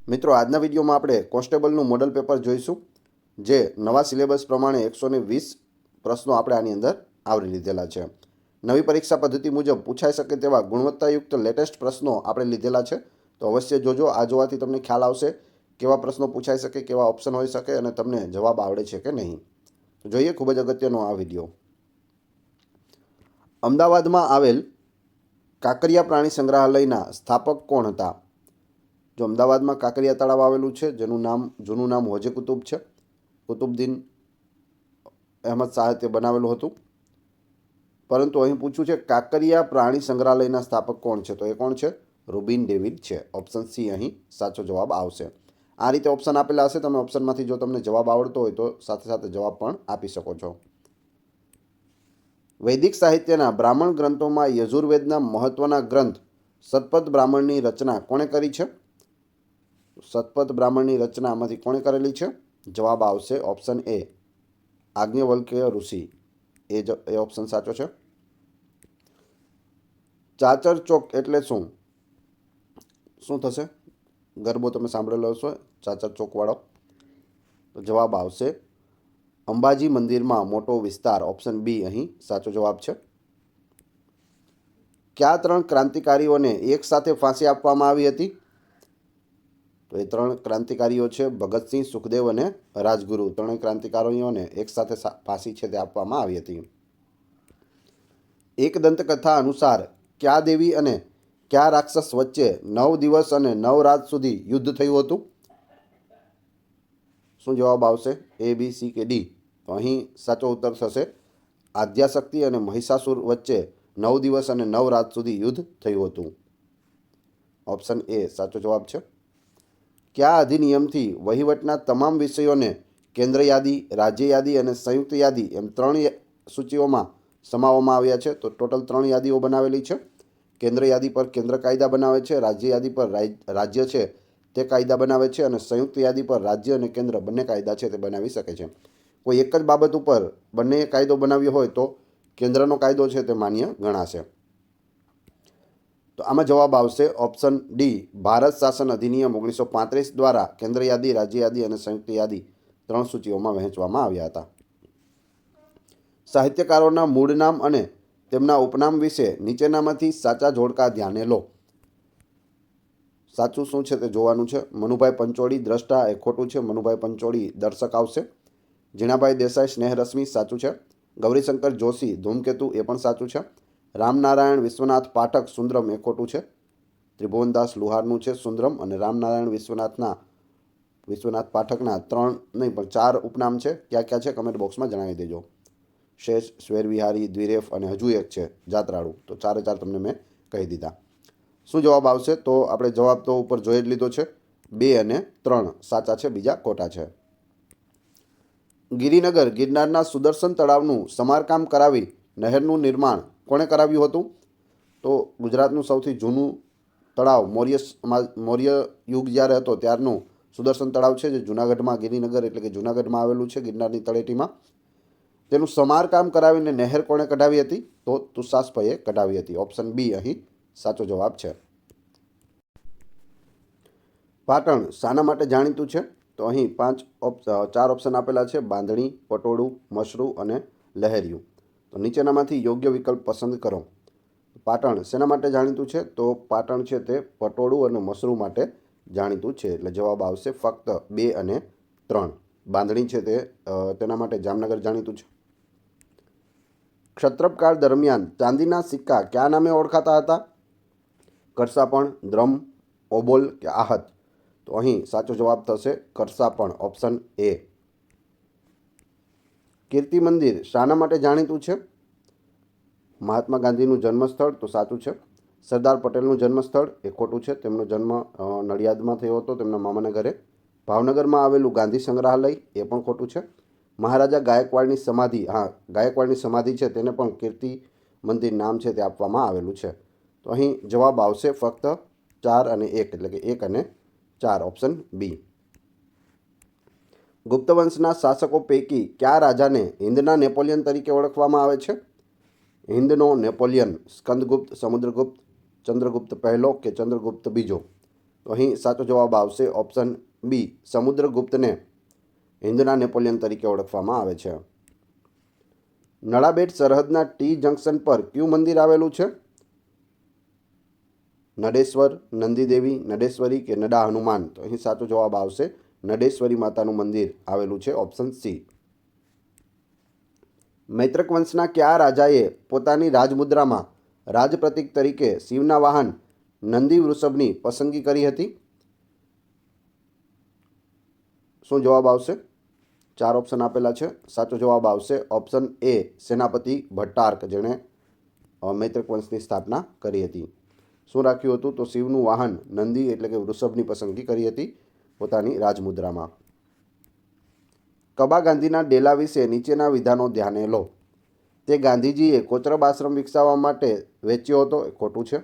મિત્રો, આજના વિડીયોમાં આપણે કોન્સ્ટેબલનું મોડલ પેપર જોઈશું, જે નવા સિલેબસ પ્રમાણે 120 પ્રશ્નો આપણે આની અંદર આવરી લીધેલા છે. નવી પરીક્ષા પદ્ધતિ મુજબ પૂછાઈ શકે તેવા ગુણવત્તાયુક્ત લેટેસ્ટ પ્રશ્નો આપણે લીધેલા છે. તો અવશ્ય જોજો. આ જોવાથી તમને ખ્યાલ આવશે કેવા પ્રશ્નો પૂછાઈ શકે, કેવા ઓપ્શન હોઈ શકે અને તમને જવાબ આવડે છે કે નહીં. તો જોઈએ ખૂબ જ અગત્યનો આ વિડીયો. અમદાવાદમાં આવેલ કાંકરિયા પ્રાણી સંગ્રહાલયના સ્થાપક કોણ હતા? જો અમદાવાદમાં કાંકરિયા તળાવ આવેલું છે, જેનું જૂનું નામ હોજે કુતુબ છે. કુતુબુદ્દીન અહેમદ શાહે તે બનાવેલું હતું. પરંતુ અહીં પૂછ્યું છે કાંકરિયા પ્રાણી સંગ્રહાલયના સ્થાપક કોણ છે, તો એ કોણ છે? રૂબિન ડેવિડ છે. ઓપ્શન સી અહીં સાચો જવાબ આવશે. આ રીતે ઓપ્શન આપેલા હશે. તમે ઓપ્શનમાંથી જો તમને જવાબ આવડતો હોય તો સાથે સાથે જવાબ પણ આપી શકો છો. વૈદિક સાહિત્યના બ્રાહ્મણ ગ્રંથોમાં યજુર્વેદના મહત્વના ગ્રંથ સતપથ બ્રાહ્મણની રચના કોણે કરી છે? સતપથ બ્રાહ્મણની રચના આમાંથી કોણે કરેલી છે? જવાબ આવશે option A, આજ્ઞવલ્ક્ય Rishi. A option સાચો છે. ચાચર ચોક એટલે શું? શું થશે? ગરબો તમે સાંભળેલો હશો, ચાચર ચોકવાળો. તો જવાબ આવશે અંબાજી મંદિરમાં મોટો વિસ્તાર. ઓપ્શન બી અહીં સાચો જવાબ છે. કયા 3 ક્રાંતિકારીઓને એક સાથે ફાંસી આપવામાં આવી હતી? તો એ 3 ક્રાંતિકારીઓ છે ભગતસિંહ, સુખદેવ અને રાજગુરુ. 3 ક્રાંતિકારીઓને એક સાથે ફાંસી છે તે આપવામાં આવી હતી. એક દંતકથા અનુસાર કયા દેવી અને કયા રાક્ષસ વચ્ચે 9 દિવસ અને 9 રાત સુધી યુદ્ધ થયું હતું? શું જવાબ આવશે? એ, બી, સી કે ડી? તો અહીં સાચો ઉત્તર થશે આદ્યાશક્તિ અને મહિષાસુર વચ્ચે 9 દિવસ અને 9 રાત સુધી યુદ્ધ થયું હતું. ઓપ્શન એ સાચો જવાબ છે. કયા અધિનિયમથી વહીવટના તમામ વિષયોને કેન્દ્ર યાદી, રાજ્ય યાદી અને સંયુક્ત યાદી એમ 3 સૂચિઓમાં સમાવવામાં આવ્યા છે? તો ટોટલ 3 યાદીઓ બનાવેલી છે. કેન્દ્ર યાદી પર કેન્દ્ર કાયદા બનાવે છે, રાજ્ય યાદી પર રાજ્ય છે તે કાયદા બનાવે છે અને સંયુક્ત યાદી પર રાજ્ય અને કેન્દ્ર બંને કાયદા છે તે બનાવી શકે છે. કોઈ એક જ બાબત ઉપર બંને કાયદો બનાવ્યો હોય તો કેન્દ્રનો કાયદો છે તે માન્ય ગણાશે. તો આમાં જવાબ આવશે ઓપ્શન ડી, ભારત શાસન અધિનિયમ 1935 દ્વારા કેન્દ્ર યાદી, રાજ્ય યાદી અને સંયુક્ત યાદી 3 સૂચિઓમાં વહેંચવામાં આવ્યા હતા. સાહિત્યકારોના મૂળ નામ અને તેમના ઉપનામ વિશે નીચેનામાંથી સાચા જોડકા ધ્યાને લો. સાચું શું છે તે જોવાનું છે. મનુભાઈ પંચોળી દ્રષ્ટા, એ ખોટું છે. મનુભાઈ પંચોળી દર્શક આવશે. જીણાભાઈ દેસાઈ સ્નેહરશ્મિ, સાચું છે. ગૌરીશંકર જોશી ધૂમકેતુ, એ પણ સાચું છે. રામનારાયણ વિશ્વનાથ પાઠક સુંદરમ, એ ખોટું છે. ત્રિભુવનદાસ લુહારનું છે સુંદરમ. અને રામનારાયણ વિશ્વનાથ પાઠકના 3 નહીં પણ 4 ઉપનામ છે. ક્યાં ક્યાં છે કમેન્ટ બોક્સમાં જણાવી દેજો. શેષ, સ્વેરવિહારી, દ્વિરેફ અને હજુ એક છે જાત્રાળુ. તો 4 તમને મેં કહી દીધા. શું જવાબ આવશે? તો આપણે જવાબ તો ઉપર જોઈ જ લીધો છે. 2 અને 3 સાચા છે, બીજા ખોટા છે. ગિરિનગર ગિરનારના સુદર્શન તળાવનું સમારકામ કરાવી નહેરનું નિર્માણ કોણે કરાવ્યું હતું? તો ગુજરાતનું સૌથી જૂનું તળાવ મૌર્ય યુગ જ્યારે હતો ત્યારનું સુદર્શન તળાવ છે, જે જૂનાગઢમાં, ગિરિનગર એટલે કે જૂનાગઢમાં આવેલું છે, ગિરનારની તળેટીમાં. તેનું સમારકામ કરાવીને નહેર કોણે કઢાવી હતી? તો તુષાસભાઈએ કઢાવી હતી. ઓપ્શન બી અહીં સાચો જવાબ છે. પાટણ શાના માટે જાણીતું છે? તો અહીં 4 ઓપ્શન આપેલા છે: બાંધણી, પટોળું, મશરૂ અને લહેરિયું. તો નીચેનામાંથી યોગ્ય વિકલ્પ પસંદ કરો. પાટણ શેના માટે જાણીતું છે? તો પાટણ છે તે પટોળું અને મશરૂ માટે જાણીતું છે. એટલે જવાબ આવશે ફક્ત 2 અને 3. બાંધણી છે તેના માટે જામનગર જાણીતું છે. ક્ષત્રપકાળ દરમિયાન ચાંદીના સિક્કા કયા નામે ઓળખાતા હતા? કરસાપણ, દ્રમ, ઓબોલ કે આહત? તો અહીં સાચો જવાબ થશે કરસાપણ. Option A. કીર્તિ મંદિર શાના માટે જાણીતું છે? મહાત્મા ગાંધીનું જન્મસ્થળ, તો સાચું છે. સરદાર પટેલનું જન્મસ્થળ, એ ખોટું છે. તેમનો જન્મ નડિયાદમાં થયો હતો, તેમના મામાના ઘરે. ભાવનગરમાં આવેલું ગાંધી સંગ્રહાલય, એ પણ ખોટું છે. મહારાજા ગાયકવાડની સમાધિ, ગાયકવાડની સમાધિ છે તેને પણ કીર્તિ મંદિર નામ છે તે આપવામાં આવેલું છે. તો અહીં જવાબ આવશે ફક્ત 4 અને 1, એટલે કે 1 અને 4. Option B. ગુપ્તવંશના શાસકો પૈકી કયા રાજાને હિન્દના નેપોલિયન તરીકે ઓળખવામાં આવે છે? હિન્દનો નેપોલિયન સ્કંદગુપ્ત, સમુદ્રગુપ્ત, ચંદ્રગુપ્ત પહેલો કે ચંદ્રગુપ્ત બીજો? તો અહીં સાચો જવાબ આવશે ઓપ્શન બી, સમુદ્રગુપ્તને હિન્દના નેપોલિયન તરીકે ઓળખવામાં આવે છે. નળાબેટ સરહદના ટી જંકશન પર કયું મંદિર આવેલું છે? નડેશ્વર, નંદીદેવી, નડેશ્વરી કે નડા હનુમાન? તો અહીં સાચો જવાબ આવશે નડેશ્વરી માતાનું મંદિર આવેલું છે, ઓપ્શન સી. મૈત્રક વંશના કયા રાજાએ પોતાની રાજમુદ્રામાં રાજપ્રતીક તરીકે શિવના વાહન નંદી વૃષભની પસંદગી કરી હતી? શું જવાબ આવશે? 4 ઓપ્શન આપેલા છે. સાચો જવાબ આવશે ઓપ્શન એ, સેનાપતિ ભટ્ટાર્ક, જેણે મૈત્રક વંશની સ્થાપના કરી હતી. શું રાખ્યું હતું? તો શિવનું વાહન નંદી એટલે કે વૃષભની પસંદગી કરી હતી પોતાની રાજમુદ્રામાં. કબા ગાંધીના ડેલા વિશે નીચેના વિધાનો ધ્યાને લો. તે ગાંધીજીએ કોચરબ આશ્રમ વિકસાવવા માટે વેચ્યો હતો, એ ખોટું છે.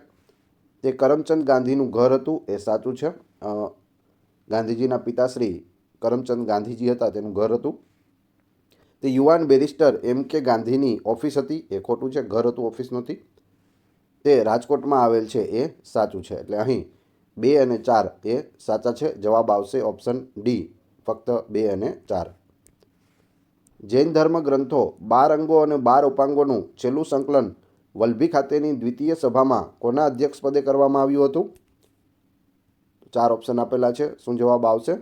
તે કરમચંદ ગાંધીનું ઘર હતું, એ સાચું છે. ગાંધીજીના પિતાશ્રી કરમચંદ ગાંધીજી હતા, તેનું ઘર હતું. તે યુવાન બેરિસ્ટર M.K. ગાંધીની ઓફિસ હતી, એ ખોટું છે. ઘર હતું, ઓફિસ નહોતી. તે રાજકોટમાં આવેલ છે, એ સાચું છે. એટલે અહીં 2 અને 4 એ સાચા છે. જવાબ આવશે ઓપ્શન ડી, ફક્ત 2 અને 4. જૈન ધર્મ ગ્રંથો 12 અંગો અને 12 ઉપાંગોનું છેલ્લું સંકલન વલભી ખાતેની દ્વિતીય સભામાં કોના અધ્યક્ષપદે કરવામાં આવ્યું હતું? 4 ઓપ્શન આપેલા છે. શું જવાબ આવશે?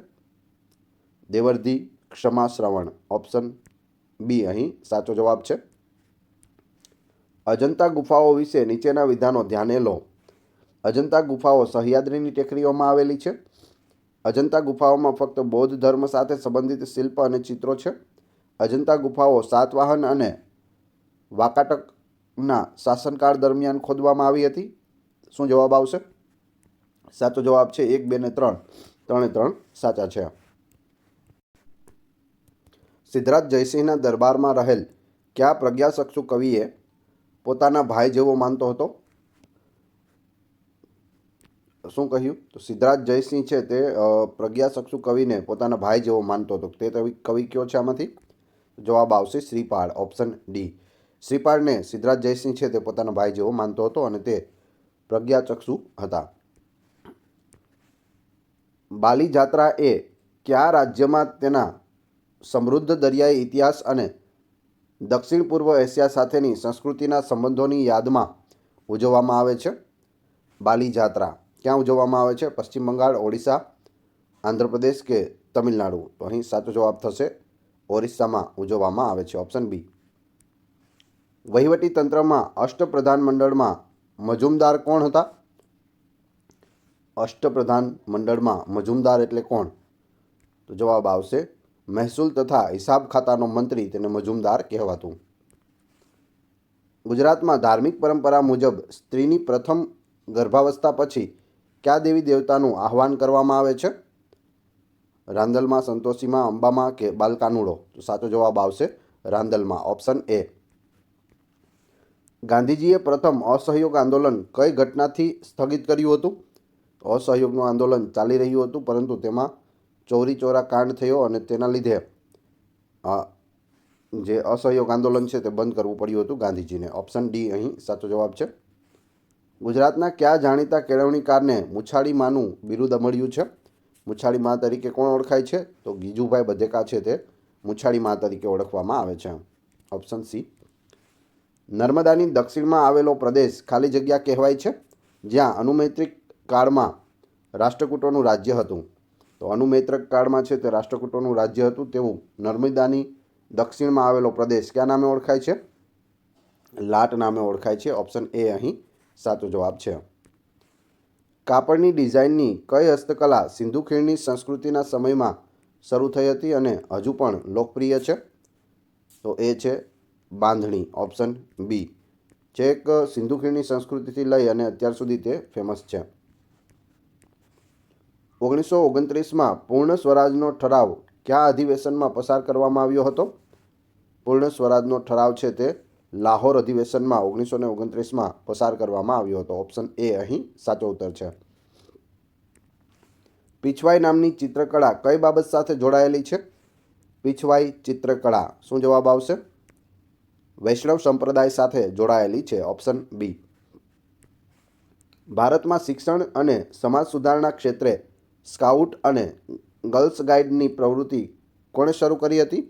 દેવર્ધી, ક્ષમા, શ્રવણ. ઓપ્શન બી અહીં સાચો જવાબ છે. અજંતા ગુફાઓ વિશે નીચેના વિધાનો ધ્યાને લો. અજંતા ગુફાઓ સહ્યાદ્રીની ટેકરીઓમાં આવેલી છે. અજંતા ગુફાઓમાં ફક્ત બૌદ્ધ ધર્મ સાથે સંબંધિત શિલ્પ અને ચિત્રો છે. અજંતા ગુફાઓ સાતવાહન અને વાકાટકના શાસનકાળ દરમિયાન ખોદવામાં આવી હતી. શું જવાબ આવશે? સાચો જવાબ છે 1, 2 ને 3. 3 એ 3 સાચા છે. સિદ્ધરાજ જયસિંહના દરબારમાં રહેલ કયા પ્રજ્ઞાચક્ષુ કવિએ પોતાના ભાઈ જેવો માનતો હતો? શું કહ્યું? તો સિદ્ધરાજ જયસિંહ છે તે પ્રજ્ઞાચક્ષુ કવિને પોતાના ભાઈ જેવો માનતો હતો. તે કવિ કયો છે આમાંથી? જવાબ આવશે શ્રીપાળ, ઓપ્શન ડી. શ્રીપાળને સિદ્ધરાજ જયસિંહ છે તે પોતાના ભાઈ જેવો માનતો હતો અને તે પ્રજ્ઞાચક્ષુ હતા. બાલી જાત્રા એ કયા રાજ્યમાં તેના સમૃદ્ધ દરિયાઈ ઇતિહાસ અને દક્ષિણ પૂર્વ એશિયા સાથેની સંસ્કૃતિના સંબંધોની યાદમાં ઉજવવામાં આવે છે? બાલી જાત્રા ક્યાં ઉજવવામાં આવે છે? પશ્ચિમ બંગાળ, ઓડિશા, આંધ્રપ્રદેશ કે તમિલનાડુ? તો અહીં સાચો જવાબ થશે ઓરિસ્સામાં ઉજવવામાં આવે છે, ઓપ્શન બી. વહીવટી તંત્રમાં અષ્ટપ્રધાન મંડળમાં મજુમદાર કોણ હતા? અષ્ટપ્રધાન મંડળમાં મજુમદાર એટલે કોણ? તો જવાબ આવશે મહેસૂલ તથા હિસાબ ખાતાનો મંત્રી, તેને મજુમદાર કહેવાતું. ગુજરાતમાં ધાર્મિક પરંપરા મુજબ સ્ત્રીની પ્રથમ ગર્ભાવસ્થા પછી કયા દેવી દેવતાનું આહ્વાન કરવામાં આવે છે? રાંદલમાં, સંતોષીમાં, અંબામાં કે બાલકાનુડો? તો સાચો જવાબ આવશે રાંદલમાં, ઓપ્શન એ. ગાંધીજીએ પ્રથમ અસહયોગ આંદોલન કઈ ઘટનાથી સ્થગિત કર્યું હતું? અસહયોગનું આંદોલન ચાલી રહ્યું હતું, પરંતુ તેમાં ચોરી ચોરા કાંડ થયો અને તેના લીધે જે અસહયોગ આંદોલન છે તે બંધ કરવું પડ્યું હતું ગાંધીજીને. ઓપ્શન ડી અહીં સાચો જવાબ છે. ગુજરાતના કયા જાણીતા કેળવણીકારને મુછાળી માનું બિરુદ મળ્યું છે? મુછાળી મા તરીકે કોણ ઓળખાય છે? તો ગીજુભાઈ બધેકા છે તે મુછાળી મા તરીકે ઓળખવામાં આવે છે, ઓપ્શન સી. નર્મદાની દક્ષિણમાં આવેલો પ્રદેશ ખાલી જગ્યા કહેવાય છે, જ્યાં અનુમૈત્રિક કાળમાં રાષ્ટ્રકૂટોનું રાજ્ય હતું. તો અનુમૈત્રક કાળમાં છે તે રાષ્ટ્રકૂટોનું રાજ્ય હતું તેવું નર્મદાની દક્ષિણમાં આવેલો પ્રદેશ કયા નામે ઓળખાય છે? લાટ નામે ઓળખાય છે, ઓપ્શન એ અહીં સાચો જવાબ છે. કાપડની ડિઝાઇનની કઈ હસ્તકલા સિંધુ ખીણની સંસ્કૃતિના સમયમાં શરૂ થઈ હતી અને હજુ પણ લોકપ્રિય છે? તો એ છે બાંધણી, ઓપ્શન બી. જે એક સિંધુ ખીણની સંસ્કૃતિથી લઈ અને અત્યાર સુધી તે ફેમસ છે. 1929માં પૂર્ણ સ્વરાજનો ઠરાવ કયા અધિવેશનમાં પસાર કરવામાં આવ્યો હતો? પૂર્ણ સ્વરાજનો ઠરાવ છે તે લાહોર અધિવેશનમાં 1929માં પસાર કરવામાં આવ્યો હતો, ઓપ્શન એ અહીં સાચો ઉત્તર છે. પીછવાઈ નામની ચિત્રકળા કઈ બાબત સાથે જોડાયેલી છે? પીછવાઈ ચિત્રકળા, શું જવાબ આવશે? વૈષ્ણવ સંપ્રદાય સાથે જોડાયેલી છે, ઓપ્શન બી. ભારતમાં શિક્ષણ અને સમાજ સુધારણા ક્ષેત્રે સ્કાઉટ અને ગર્લ્સ ગાઈડની પ્રવૃત્તિ કોણે શરૂ કરી હતી?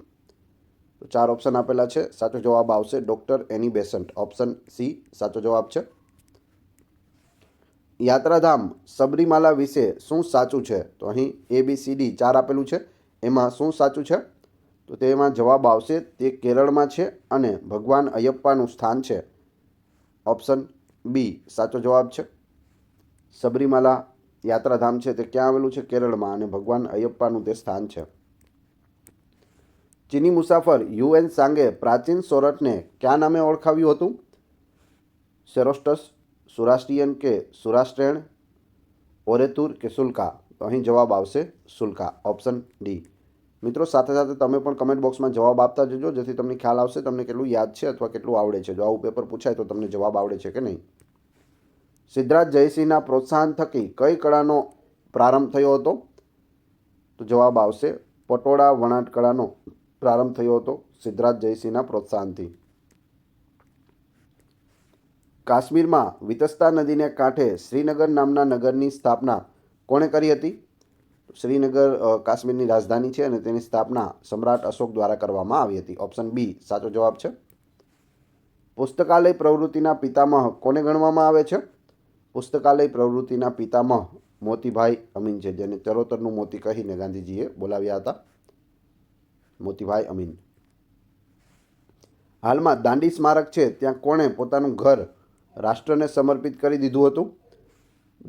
તો 4 ઓપ્શન આપેલા છે. સાચો જવાબ આવશે ડૉક્ટર એની બેસન્ટ. ઓપ્શન સી સાચો જવાબ છે. યાત્રાધામ સબરીમાલા વિશે શું સાચું છે? તો અહીં ABCD 4 આપેલું છે. એમાં શું સાચું છે? તો તેમાં જવાબ આવશે તે કેરળમાં છે અને ભગવાન અયપ્પાનું સ્થાન છે. ઓપ્શન બી સાચો જવાબ છે. સબરીમાલા યાત્રાધામ છે તે ક્યાં આવેલું છે? કેરળમાં, અને ભગવાન અયપ્પાનું તે સ્થાન છે. ચીની મુસાફર યુએન સાંગે પ્રાચીન સોરઠને કયા નામે ઓળખાવ્યું હતું? સેરોસ્ટસ, સુરાસ્ટ્રિયન કે સુરાસ્ટ્રેણ, ઓરેતુર કે સુલ્કા? તો અહીં જવાબ આવશે સુલ્કા. Option D. મિત્રો, સાથે સાથે તમે પણ કમેન્ટ બોક્સમાં જવાબ આપતા જજો, જેથી તમને ખ્યાલ આવશે તમને કેટલું યાદ છે અથવા કેટલું આવડે છે. જો આવું પેપર પૂછાય તો તમને જવાબ આવડે છે કે નહીં. સિદ્ધરાજ જયસિંહના પ્રોત્સાહન થકી કઈ કળાનો પ્રારંભ થયો હતો? તો જવાબ આવશે પટોળા વણાટ કળાનો પ્રારંભ થયો હતો સિદ્ધરાજ જયસિંહના પ્રોત્સાહનથી. કાશ્મીરમાં વિતસ્તા નદીને કાંઠે શ્રીનગર નામના નગરની સ્થાપના કોણે કરી હતી? શ્રીનગર કાશ્મીરની રાજધાની છે અને તેની સ્થાપના સમ્રાટ અશોક દ્વારા કરવામાં આવી હતી. ઓપ્શન બી સાચો જવાબ છે. પુસ્તકાલય પ્રવૃત્તિના પિતામહ કોને ગણવામાં આવે છે? પુસ્તકાલય પ્રવૃત્તિના પિતામહ મોતીભાઈ અમીન છે, જેને ચરોતરનું મોતી કહીને ગાંધીજીએ બોલાવ્યા હતા. મોતીભાઈ અમીન. હાલમાં દાંડી સ્મારક છે ત્યાં કોણે પોતાનું ઘર રાષ્ટ્રને સમર્પિત કરી દીધું હતું?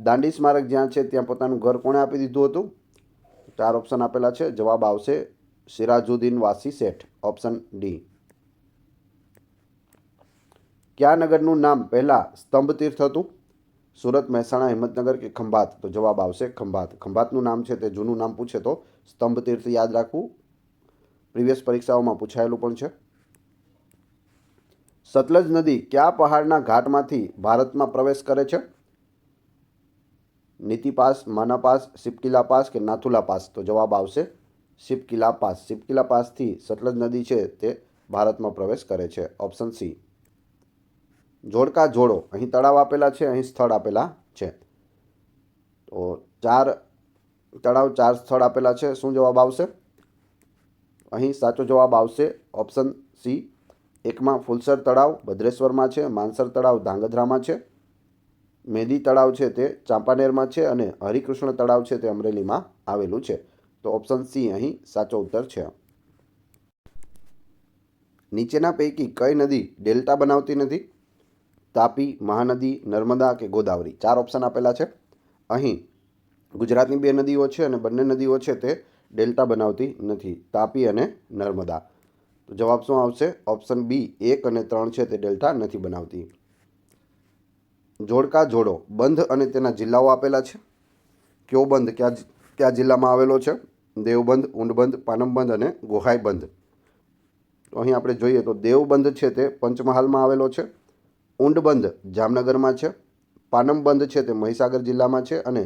દાંડી સ્મારક જ્યાં છે ત્યાં પોતાનું ઘર કોણે આપી દીધું હતું? 4 ઓપ્શન આપેલા છે. જવાબ આવશે સિરાજુદ્દીન વાસી શેઠ. Option D. કયા નગરનું નામ પહેલાં સ્તંભ તીર્થ હતું? સુરત, મહેસાણા, હિંમતનગર કે ખંભાત? તો જવાબ આવશે ખંભાત. ખંભાતનું નામ છે તે જૂનું નામ પૂછે તો સ્તંભ તીર્થ યાદ રાખવું. પ્રીવિયસ પરીક્ષાઓમાં પૂછાયેલું પણ છે. સતલજ નદી કયા પહાડના ઘાટમાંથી ભારતમાં પ્રવેશ કરે છે? નીતિ પાસ, માના પાસ, શિપકિલા પાસ કે નાથુલા પાસ? તો જવાબ આવશે શિપકિલા પાસ. શિપકિલા પાસથી સતલજ નદી છે તે ભારતમાં પ્રવેશ કરે છે. Option C. જોડકા જોડો, અહીં તળાવ આપેલા છે, અહીં સ્થળ આપેલા છે. તો 4 તળાવ 4 સ્થળ આપેલા છે. શું જવાબ આવશે? અહીં સાચો જવાબ આવશે ઓપ્શન સી. એકમાં ફુલસર તળાવ ભદ્રેશ્વરમાં છે, માનસર તળાવ ધાંગધ્રામાં છે, મેદી તળાવ છે તે ચાંપાનેરમાં છે અને હરિકૃષ્ણ તળાવ છે તે અમરેલીમાં આવેલું છે. તો ઓપ્શન સી અહીં સાચો ઉત્તર છે. નીચેના પૈકી કઈ નદી ડેલ્ટા બનાવતી નથી? તાપી, મહાનદી, નર્મદા કે ગોદાવરી? 4 ઓપ્શન આપેલા છે. અહીં ગુજરાતની 2 નદીઓ છે અને બંને નદીઓ છે તે ડેલ્ટા બનાવતી નથી, તાપી અને નર્મદા. તો જવાબ શું આવશે? ઓપ્શન બી 1 અને 3 છે તે ડેલ્ટા નથી બનાવતી. જોડકા જોડો બંધ અને તેના જિલ્લાઓ આપેલા છે. કયો બંધ કયા જિલ્લામાં આવેલો છે? દેવબંધ, ઊંટબંધ, પાનમબંધ અને ગોહાઈબંધ? તો અહીં આપણે જોઈએ તો દેવબંધ છે તે પંચમહાલમાં આવેલો છે, ઊંટબંધ જામનગરમાં છે, પાનમબંધ છે તે મહીસાગર જિલ્લામાં છે અને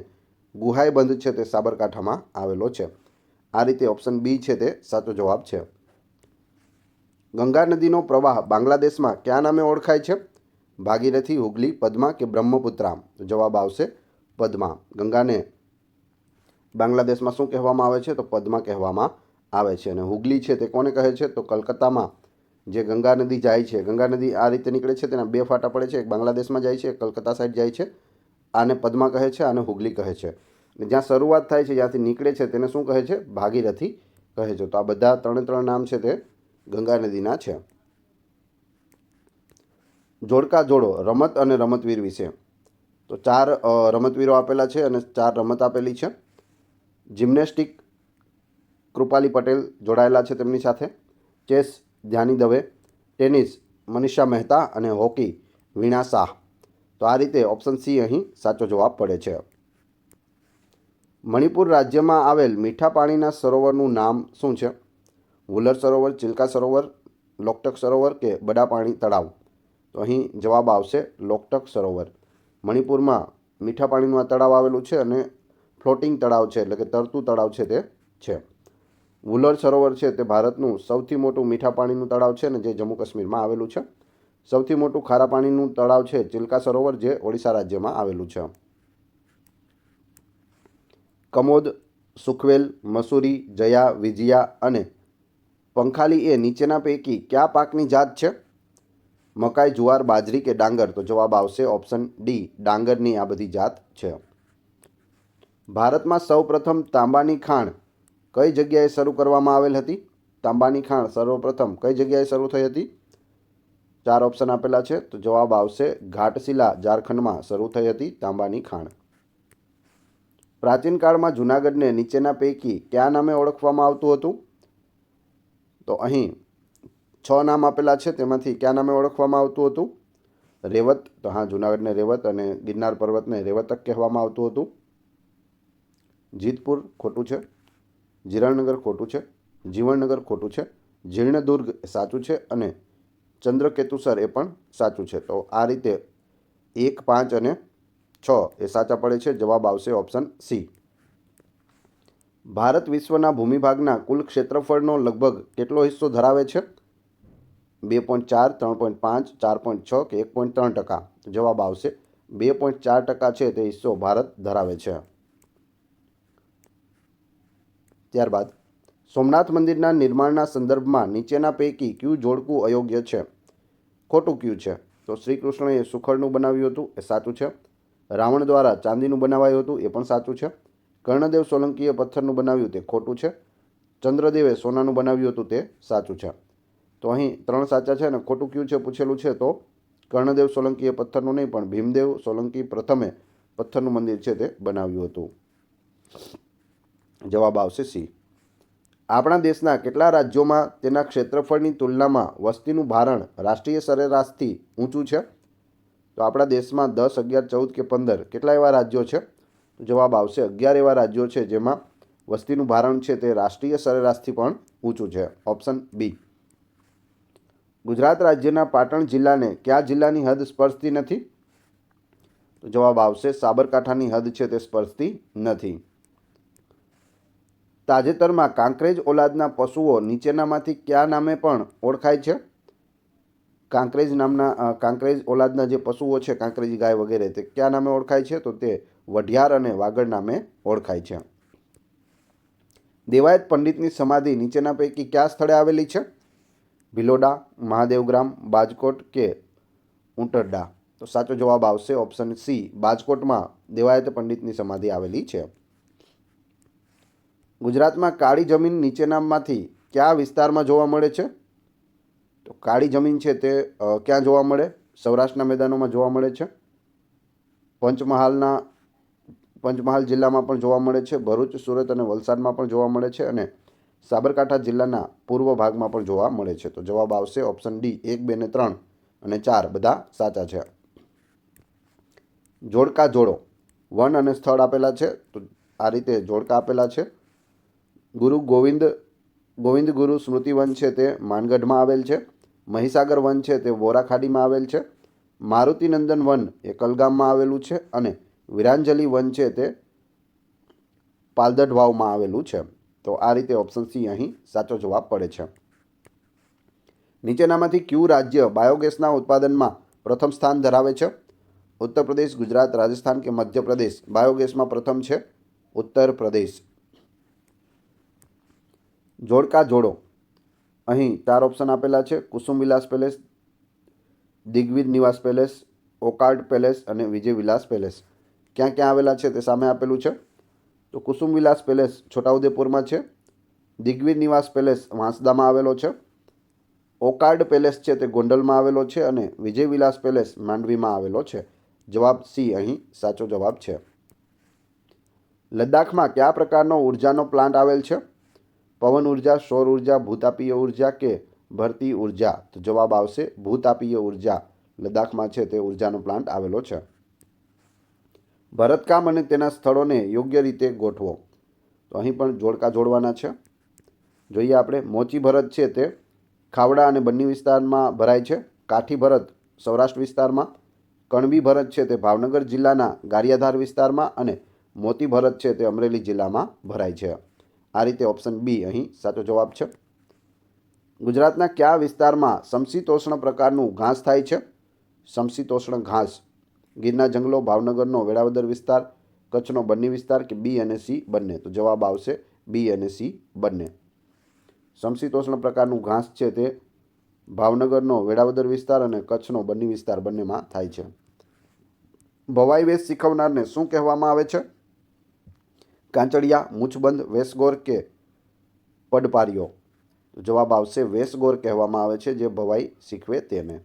ગુહાઈબંધ છે તે સાબરકાંઠામાં આવેલો છે. આ રીતે ઓપ્શન બી છે તે સાચો જવાબ છે. ગંગા નદીનો પ્રવાહ બાંગ્લાદેશમાં કયા નામે ઓળખાય છે? ભાગીરથી, હુગલી, પદ્મા કે બ્રહ્મપુત્રા? તો જવાબ આવશે પદ્મા. ગંગાને બાંગ્લાદેશમાં શું કહેવામાં આવે છે? તો પદ્મા કહેવામાં આવે છે. અને હુગલી છે તે કોને કહે છે? તો કલકત્તામાં જે ગંગા નદી જાય છે, ગંગા નદી આ રીતે નીકળે છે, તેના 2 ફાટા પડે છે, એક બાંગ્લાદેશમાં જાય છે, એક કલકત્તા સાઈડ જાય છે. આને પદ્મા કહે છે, આને હુગલી કહે છે. અને જ્યાં શરૂઆત થાય છે, જ્યાંથી નીકળે છે તેને શું કહે છે? ભાગીરથી કહે છે. તો આ બધા 3 નામ છે તે ગંગા નદીના છે. જોડકા જોડો રમત અને રમતવીર વિશે. તો 4 રમતવીરો આપેલા છે અને 4 રમત આપેલી છે. જિમ્નેસ્ટિક કૃપાલી પટેલ જોડાયેલા છે તેમની સાથે, ચેસ ધ્યાની દવે, ટેનિસ મનીષા મહેતા અને હોકી વીણા શાહ. તો આ રીતે ઓપ્શન સી અહીં સાચો જવાબ પડે છે. મણિપુર રાજ્યમાં આવેલ મીઠા પાણીના સરોવરનું નામ શું છે? વુલર સરોવર, ચિલ્કા સરોવર, લોકટક સરોવર કે બડાપાણી તળાવ? તો અહીં જવાબ આવશે લોકટક સરોવર. મણિપુરમાં મીઠા પાણીનું આ તળાવ આવેલું છે અને ફ્લોટિંગ તળાવ છે, એટલે કે તરતું તળાવ છે તે છે. વુલર સરોવર છે તે ભારતનું સૌથી મોટું મીઠા પાણીનું તળાવ છે ને જે જમ્મુ કાશ્મીરમાં આવેલું છે. સૌથી મોટું ખારા પાણીનું તળાવ છે ચિલ્કા સરોવર, જે ઓડિશા રાજ્યમાં આવેલું છે. કમોદ, સુખવેલ, મસૂરી, જયા, વિજયા અને પંખાલી એ નીચેના પૈકી કયા પાકની જાત છે? મકાઈ, જુવાર, બાજરી કે ડાંગર? તો જવાબ આવશે ઓપ્શન ડી, ડાંગરની આ બધી જાત છે. ભારતમાં સૌપ્રથમ તાંબાની ખાણ કઈ જગ્યાએ શરૂ કરવામાં આવેલ હતી? તાંબાની ખાણ સર્વપ્રથમ કઈ જગ્યાએ શરૂ થઈ હતી? 4 ઓપ્શન આપેલા છે. તો જવાબ આવશે ઘાટશિલા, ઝારખંડમાં શરૂ થઈ હતી તાંબાની ખાણ. પ્રાચીન કાળમાં જૂનાગઢને નીચેના પૈકી કયા નામે ઓળખવામાં આવતું હતું? તો અહીં 6 નામ આપેલા છે, તેમાંથી કયા નામે ઓળખવામાં આવતું હતું? રેવત, તો હા, જૂનાગઢને રેવત અને ગિરનાર પર્વતને રેવતક કહેવામાં આવતું હતું. જીતપુર ખોટું છે. જીરણનગર ખોટું છે. જીવણનગર ખોટું છે. જીર્ણદુર્ગ સાચું છે અને ચંદ્રકેતુસર એ પણ સાચું છે. તો આ રીતે 1, 5 અને 6 એ સાચા પડે છે. જવાબ આવશે ઓપ્શન સી. ભારત વિશ્વના ભૂમિભાગના કુલ ક્ષેત્રફળનો લગભગ કેટલો હિસ્સો ધરાવે છે? 2.4, 3.5, 4.6 કે 1.3%? જવાબ આવશે 2.4% છે તે હિસ્સો ભારત ધરાવે છે. ત્યારબાદ સોમનાથ મંદિરના નિર્માણના સંદર્ભમાં નીચેના પૈકી કયું જોડકું અયોગ્ય છે? ખોટું કયું છે? તો શ્રી કૃષ્ણએ સુખડનું બનાવ્યું હતું, એ સાચું છે. રાવણ દ્વારા ચાંદીનું બનાવાયું હતું, એ પણ સાચું છે. કર્ણદેવ સોલંકીએ પથ્થરનું બનાવ્યું, તે ખોટું છે. ચંદ્રદેવે સોનાનું બનાવ્યું હતું, તે સાચું છે. તો અહીં 3 સાચા છે અને ખોટું કયું છે પૂછેલું છે. તો કર્ણદેવ સોલંકીએ પથ્થરનું નહીં, પણ ભીમદેવ સોલંકી પ્રથમે પથ્થરનું મંદિર છે તે બનાવ્યું હતું. જવાબ આવશે સી. આપણા દેશના કેટલા રાજ્યોમાં તેના ક્ષેત્રફળની તુલનામાં વસ્તીનું ભારણ રાષ્ટ્રીય સરેરાશથી ઊંચું છે? તો આપણા દેશમાં 10, 11, 14 કે 15 કેટલા એવા રાજ્યો છે? જવાબ આવશે 11 એવા રાજ્યો છે જેમાં વસ્તીનું ભારણ છે તે રાષ્ટ્રીય સરેરાશથી પણ ઊંચું છે. Option B. ગુજરાત રાજ્યના પાટણ જિલ્લાને કયા જિલ્લાની હદ સ્પર્શતી નથી? તો જવાબ આવશે સાબરકાંઠાની હદ છે તે સ્પર્શતી નથી. તાજેતરમાં કાંકરેજ ઓલાદના પશુઓ નીચેનામાંથી કયા નામે પણ ઓળખાય છે? કાંકરેજ ઓલાદના જે પશુઓ છે, કાંકરેજી ગાય વગેરે, તે કયા નામે ઓળખાય છે? તો તે વઢિયાર અને વાગડ નામે ઓળખાય છે. દેવાયત પંડિતની સમાધિ નીચેના પૈકી કયા સ્થળે આવેલી છે? ભિલોડા, મહાદેવગ્રામ, બાજકોટ કે ઉંટરડા? તો સાચો જવાબ આવશે ઓપ્શન સી, બાજકોટમાં દેવાયત પંડિતની સમાધિ આવેલી છે. ગુજરાતમાં કાળી જમીન નીચેનામાંથી કયા વિસ્તારમાં જોવા મળે છે? તો કાળી જમીન છે તે ક્યાં જોવા મળે? સૌરાષ્ટ્રના મેદાનોમાં જોવા મળે છે. પંચમહાલ જિલ્લામાં પણ જોવા મળે છે. ભરૂચ, સુરત અને વલસાડમાં પણ જોવા મળે છે અને સાબરકાંઠા જિલ્લાના પૂર્વ ભાગમાં પણ જોવા મળે છે. તો જવાબ આવશે ઓપ્શન ડી. 1, 2 ને 3 અને 4 બધા સાચા છે. જોડકા જોડો. વન અને સ્થળ આપેલા છે. તો આ રીતે જોડકા આપેલા છે. ગોવિંદ ગુરુ સ્મૃતિ વન છે તે માનગઢમાં આવેલ છે. મહીસાગર વન છે તે બોરાખાડીમાં આવેલ છે. મારુતિનંદન વન એ કલગામમાં આવેલું છે અને વિરાંજલી વન છે તે પાલદઢ વાવમાં આવેલું છે. તો આ રીતે ઓપ્શન સી અહીં સાચો જવાબ પડે છે. નીચેનામાંથી કયું રાજ્ય બાયોગેસના ઉત્પાદનમાં પ્રથમ સ્થાન ધરાવે છે? ઉત્તર પ્રદેશ, ગુજરાત, રાજસ્થાન કે મધ્યપ્રદેશ? બાયોગેસમાં પ્રથમ છે ઉત્તર પ્રદેશ. જોડકા જોડો. અહીં 4 ઓપ્શન આપેલા છે. કુસુમ વિલાસ પેલેસ, દિગ્વિજ નિવાસ પેલેસ, ઓકાર્ડ પેલેસ અને વિજય વિલાસ પેલેસ. ક્યાં ક્યાં આવેલા છે તે સામે આપેલું છે. તો કુસુમ વિલાસ પેલેસ છોટાઉદેપુરમાં છે. દિગ્વિજ નિવાસ પેલેસ વાંસદામાં આવેલો છે. ઓકાર્ડ પેલેસ છે તે ગોંડલમાં આવેલો છે અને વિજય વિલાસ પેલેસ માંડવીમાં આવેલો છે. જવાબ સી અહીં સાચો જવાબ છે. લદ્દાખમાં કયા પ્રકારનો ઉર્જાનો પ્લાન્ટ આવેલ છે? પવન ઉર્જા, સૌર ઉર્જા, ભૂતાપીય ઉર્જા કે ભરતી ઉર્જા? તો જવાબ આવશે ભૂતાપીય ઉર્જા. લદ્દાખમાં છે તે ઉર્જાનો પ્લાન્ટ આવેલો છે. ભરતકામ અને તેના સ્થળોને યોગ્ય રીતે ગોઠવો. તો અહીં પણ જોડકા જોડવાના છે. જોઈએ આપણે. મોચી ભરત છે તે ખાવડા અને બન્ની વિસ્તારમાં ભરાય છે. કાઠી ભરત સૌરાષ્ટ્ર વિસ્તારમાં. કણબી ભરત છે તે ભાવનગર જિલ્લાના ગારિયાધાર વિસ્તારમાં અને મોતી ભરત છે તે અમરેલી જિલ્લામાં ભરાય છે. આ રીતે ઓપ્શન બી અહીં સાચો જવાબ છે. ગુજરાતના કયા વિસ્તારમાં સમશીતોષ્ણ પ્રકારનું ઘાસ થાય છે? સમશીતોષ્ણ ઘાસ. ગીરના જંગલો, ભાવનગરનો વેળાવદર વિસ્તાર, કચ્છનો બન્ની વિસ્તાર કે બી અને સી બંને? તો જવાબ આવશે બી અને સી બંને. સમશીતોષ્ણ પ્રકારનું ઘાસ છે તે ભાવનગરનો વેળાવદર વિસ્તાર અને કચ્છનો બન્ની વિસ્તાર બંનેમાં થાય છે. ભવાઈ વેશ શીખવનારને શું કહેવામાં આવે છે? કાંચળિયા, મૂછબંધ, વેશગોર કે પડપારીઓ? જવાબ આવશે વેશગોર કહેવામાં આવે છે જે ભવાઈ શીખવે તેને.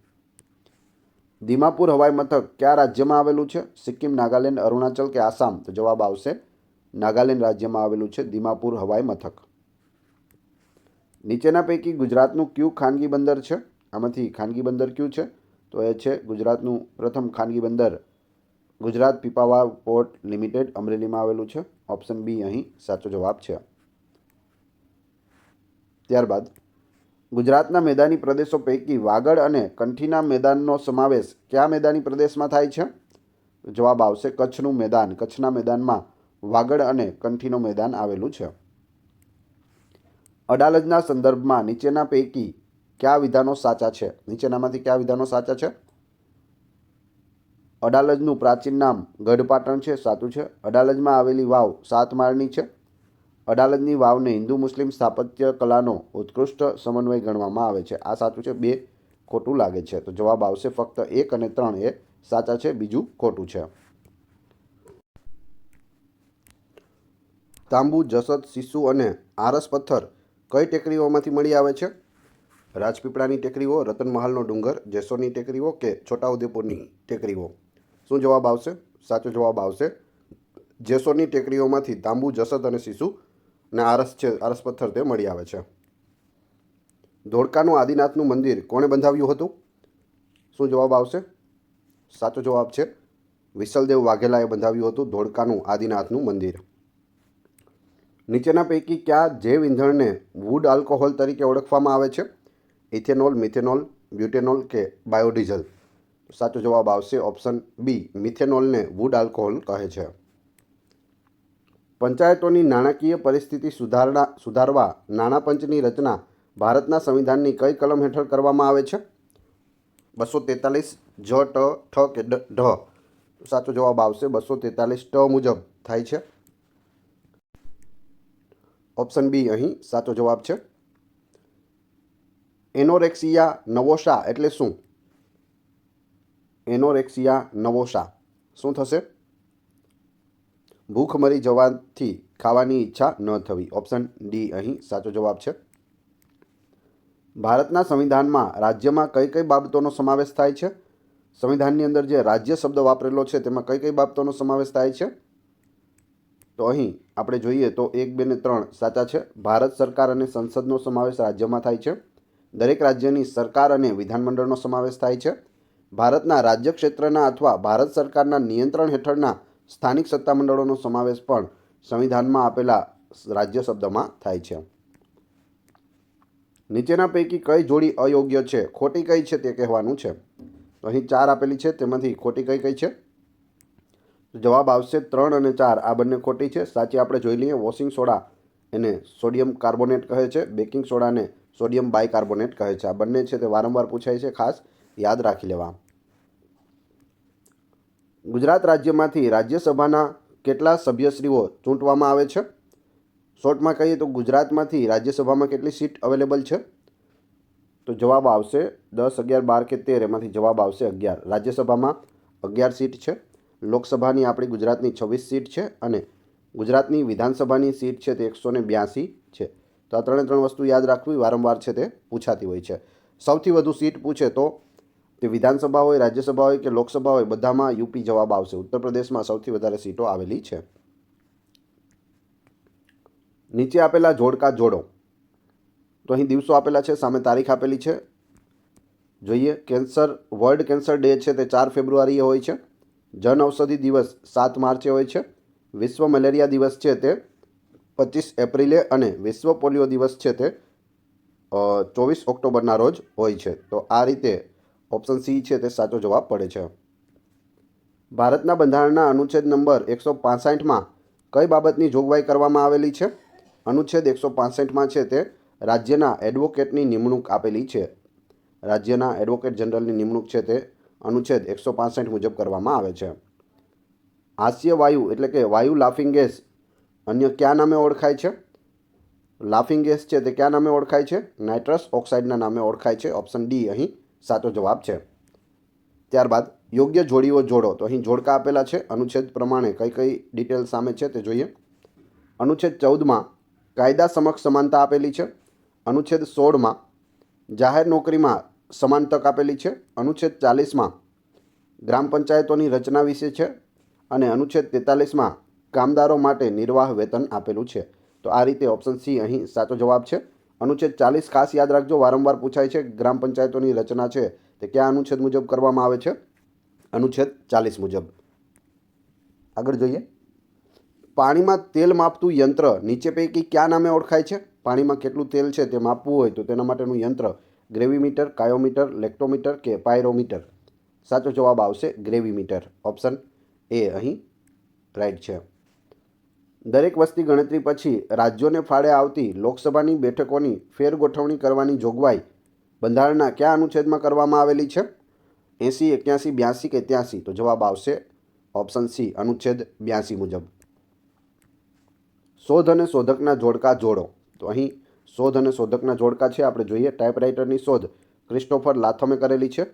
દીમાપુર હવાઈ મથક કયા રાજ્યમાં આવેલું છે? સિક્કિમ, નાગાલેન્ડ, અરુણાચલ કે આસામ? તો જવાબ આવશે નાગાલેન્ડ રાજ્યમાં આવેલું છે દીમાપુર હવાઈ મથક. નીચેના પૈકી ગુજરાતનું કયું ખાનગી બંદર છે? આમાંથી ખાનગી બંદર કયું છે? તો એ છે ગુજરાતનું પ્રથમ ખાનગી બંદર ગુજરાત પીપાવાવ પોર્ટ લિમિટેડ અમરેલીમાં આવેલું છે. ઓપ્શન બી અહીં સાચો જવાબ છે. ત્યારબાદ ગુજરાતના મેદાની પ્રદેશો પૈકી વાગડ અને કંઠીના મેદાનનો સમાવેશ કયા મેદાની પ્રદેશમાં થાય છે? જવાબ આવશે કચ્છનું મેદાન. કચ્છના મેદાનમાં વાગડ અને કંઠીનો મેદાન આવેલું છે. અડાલજના સંદર્ભમાં નીચેના પૈકી કયા વિધાનો સાચા છે? નીચેનામાંથી કયા વિધાનો સાચા છે? અડાલજનું પ્રાચીન નામ ગઢપાટણ છે, સાચું છે. અડાલજમાં આવેલી વાવ 7 માળની છે. અડાલજની વાવને હિન્દુ મુસ્લિમ સ્થાપત્ય કલાનો ઉત્કૃષ્ટ સમન્વય ગણવામાં આવે છે, આ સાચું છે. 2 ખોટું લાગે છે. તો જવાબ આવશે ફક્ત 1 અને 3 એ સાચા છે, બીજું ખોટું છે. તાંબુ, જસદ, શીશુ અને આરસ પથ્થર કઈ ટેકરીઓમાંથી મળી આવે છે? રાજપીપળાની ટેકરીઓ, રતનમહાલનો ડુંગર, જેસોરની ટેકરીઓ કે છોટાઉદેપુરની ટેકરીઓ? શું જવાબ આવશે? સાચો જવાબ આવશે જેસોરની ટેકરીઓમાંથી તાંબુ, જસદ અને શીશુ અને આરસ પથ્થર તે મળી આવે છે. ધોળકાનું આદિનાથનું મંદિર કોણે બંધાવ્યું હતું? શું જવાબ આવશે? સાચો જવાબ છે વિસલદેવ વાઘેલાએ બંધાવ્યું હતું ધોળકાનું આદિનાથનું મંદિર. નીચેના પૈકી કયા જૈવ ઇંધણને વુડ આલ્કોહોલ તરીકે ઓળખવામાં આવે છે? ઇથેનોલ, મિથેનોલ, બ્યુટેનોલ કે બાયોડીઝલ? સાચો જવાબ આવશે ઓપ્શન બી, મિથેનોલને વુડ આલ્કોહોલ કહે છે. પંચાયતોની નાણાકીય પરિસ્થિતિ સુધારવા નાણાં પંચની રચના ભારતના સંવિધાનની કઈ કલમ હેઠળ કરવામાં આવે છે? 243 જ, ટ, ઠ કે ઢ? સાચો જવાબ આવશે 243 ટ મુજબ થાય છે. ઓપ્શન બી અહીં સાચો જવાબ છે. એનોરેક્સિયા નવોશા એટલે શું? એનોરેક્સિયા નવોશા શું થશે? ભૂખ મરી જવાથી ખાવાની ઈચ્છા ન થવી. ઓપ્શન ડી અહીં સાચો જવાબ છે. ભારતના સંવિધાનમાં રાજ્યમાં કઈ કઈ બાબતોનો સમાવેશ થાય છે? સંવિધાનની અંદર જે રાજ્ય શબ્દ વાપરેલો છે તેમાં કઈ કઈ બાબતોનો સમાવેશ થાય છે? તો અહીં આપણે જોઈએ તો 1, 2 ને 3 સાચા છે. ભારત સરકાર અને સંસદનો સમાવેશ રાજ્યમાં થાય છે. દરેક રાજ્યની સરકાર અને વિધાનમંડળનો સમાવેશ થાય છે. ભારતના રાજ્ય ક્ષેત્રના અથવા ભારત સરકારના નિયંત્રણ હેઠળના સ્થાનિક સત્તામંડળોનો સમાવેશ પણ સંવિધાનમાં આપેલા રાજ્ય શબ્દમાં થાય છે. નીચેના પૈકી કઈ જોડી અયોગ્ય છે? ખોટી કઈ છે તે કહેવાનું છે. તો અહીં 4 આપેલી છે, તેમાંથી ખોટી કઈ કઈ છે? જવાબ આવશે 3 અને 4 આ બંને ખોટી છે. સાચી આપણે જોઈ લઈએ. વોશિંગ સોડા એને સોડિયમ કાર્બોનેટ કહે છે, બેકિંગ સોડાને સોડિયમ બાયકાર્બોનેટ કહે છે. આ બંને છે તે વારંવાર પૂછાય છે, ખાસ યાદ રાખી લેવા. ગુજરાત રાજ્યમાંથી રાજ્યસભાના કેટલા સભ્યશ્રીઓ ચૂંટવામાં આવે છે? શોર્ટમાં કહીએ તો ગુજરાતમાંથી રાજ્યસભામાં કેટલી સીટ અવેલેબલ છે? તો જવાબ આવશે 10, 11, 12 કે 13 એમાંથી જવાબ આવશે 11. રાજ્યસભામાં 11 સીટ છે. લોકસભાની આપણી ગુજરાતની 26 સીટ છે અને ગુજરાતની વિધાનસભાની સીટ છે તે 182 છે. તો આ 3 વસ્તુ યાદ રાખવી, વારંવાર છે તે પૂછાતી હોય છે. સૌથી વધુ સીટ પૂછે તો તે વિધાનસભા હોય, રાજ્યસભા હોય કે લોકસભા હોય, બધામાં યુપી જવાબ આવશે. ઉત્તર પ્રદેશમાં સૌથી વધારે સીટો આવેલી છે. નીચે આપેલા જોડકા જોડો. તો અહીં દિવસો આપેલા છે, સામે તારીખ આપેલી છે. જોઈએ. વર્લ્ડ કેન્સર ડે છે તે 4 ફેબ્રુઆરીએ હોય છે. જન ઔષધિ દિવસ 7 માર્ચે હોય છે. વિશ્વ મલેરિયા દિવસ છે તે 25 એપ્રિલે અને વિશ્વ પોલિયો દિવસ છે તે 24 ઓક્ટોબરના રોજ હોય છે. તો આ રીતે ઓપ્શન સી છે તે સાચો જવાબ પડે છે. ભારતના બંધારણના અનુચ્છેદ નંબર 165માં કઈ બાબતની જોગવાઈ કરવામાં આવેલી છે? અનુચ્છેદ 165માં છે તે રાજ્યના એડવોકેટની નિમણૂક આપેલી છે? રાજ્યના એડવોકેટ જનરલની નિમણૂક છે તે અનુચ્છેદ 165 મુજબ કરવામાં આવે છે. હાસ્ય વાયુ એટલે કે વાયુ લાફિંગ ગેસ અન્ય કયા નામે ઓળખાય છે? લાફિંગ ગેસ છે તે કયા નામે ઓળખાય છે? નાઇટ્રસ ઓક્સાઇડના નામે ઓળખાય છે. ઓપ્શન ડી અહીં સાચો જવાબ છે. ત્યારબાદ યોગ્ય જોડીઓ જોડો. તો અહીં જોડકા આપેલા છે. અનુચ્છેદ પ્રમાણે કઈ કઈ ડિટેલ સામે છે તે જોઈએ. અનુચ્છેદ 14માં કાયદા સમક્ષ સમાનતા આપેલી છે. અનુચ્છેદ 16માં જાહેર નોકરીમાં સમાન તક આપેલી છે. અનુચ્છેદ 40માં ગ્રામ પંચાયતોની રચના વિશે છે. અને અનુચ્છેદ 43માં કામદારો માટે નિર્વાહ વેતન આપેલું છે. તો આ રીતે ઓપ્શન સી અહીં સાચો જવાબ છે. અનુચ્છેદ 40 ખાસ યાદ રાખજો, વારંવાર પૂછાય છે. ગ્રામ પંચાયતોની રચના છે તે કયા અનુચ્છેદ મુજબ કરવામાં આવે છે? અનુચ્છેદ 40 મુજબ. આગળ જોઈએ. પાણીમાં તેલ માપતું યંત્ર નીચે પૈકી કયા નામે ઓળખાય છે? પાણીમાં કેટલું તેલ છે તે માપવું હોય તો તેના માટેનું યંત્ર ગ્રેવીમીટર, કાયોમીટર, લેક્ટોમીટર કે પાયરોમીટર? સાચો જવાબ આવશે ગ્રેવીમીટર. ઓપ્શન એ અહીં રાઈટ છે. દરેક વસ્તી ગણતરી પછી રાજ્યોને ફાળે આવતી લોકસભાની બેઠકોની ફેરગોઠવણી કરવાની જોગવાઈ બંધારણના કયા અનુચ્છેદમાં કરવામાં આવેલી છે? 80, 81, 82 કે 83? તો જવાબ આવશે ઓપ્શન સી અનુચ્છેદ 82 મુજબ. શોધ અને શોધકના જોડકા જોડો. તો અહીં શોધ અને શોધકના જોડકા છે આપણે જોઈએ. ટાઈપરાઇટરની શોધ ક્રિસ્ટોફર લાથમે કરેલી છે.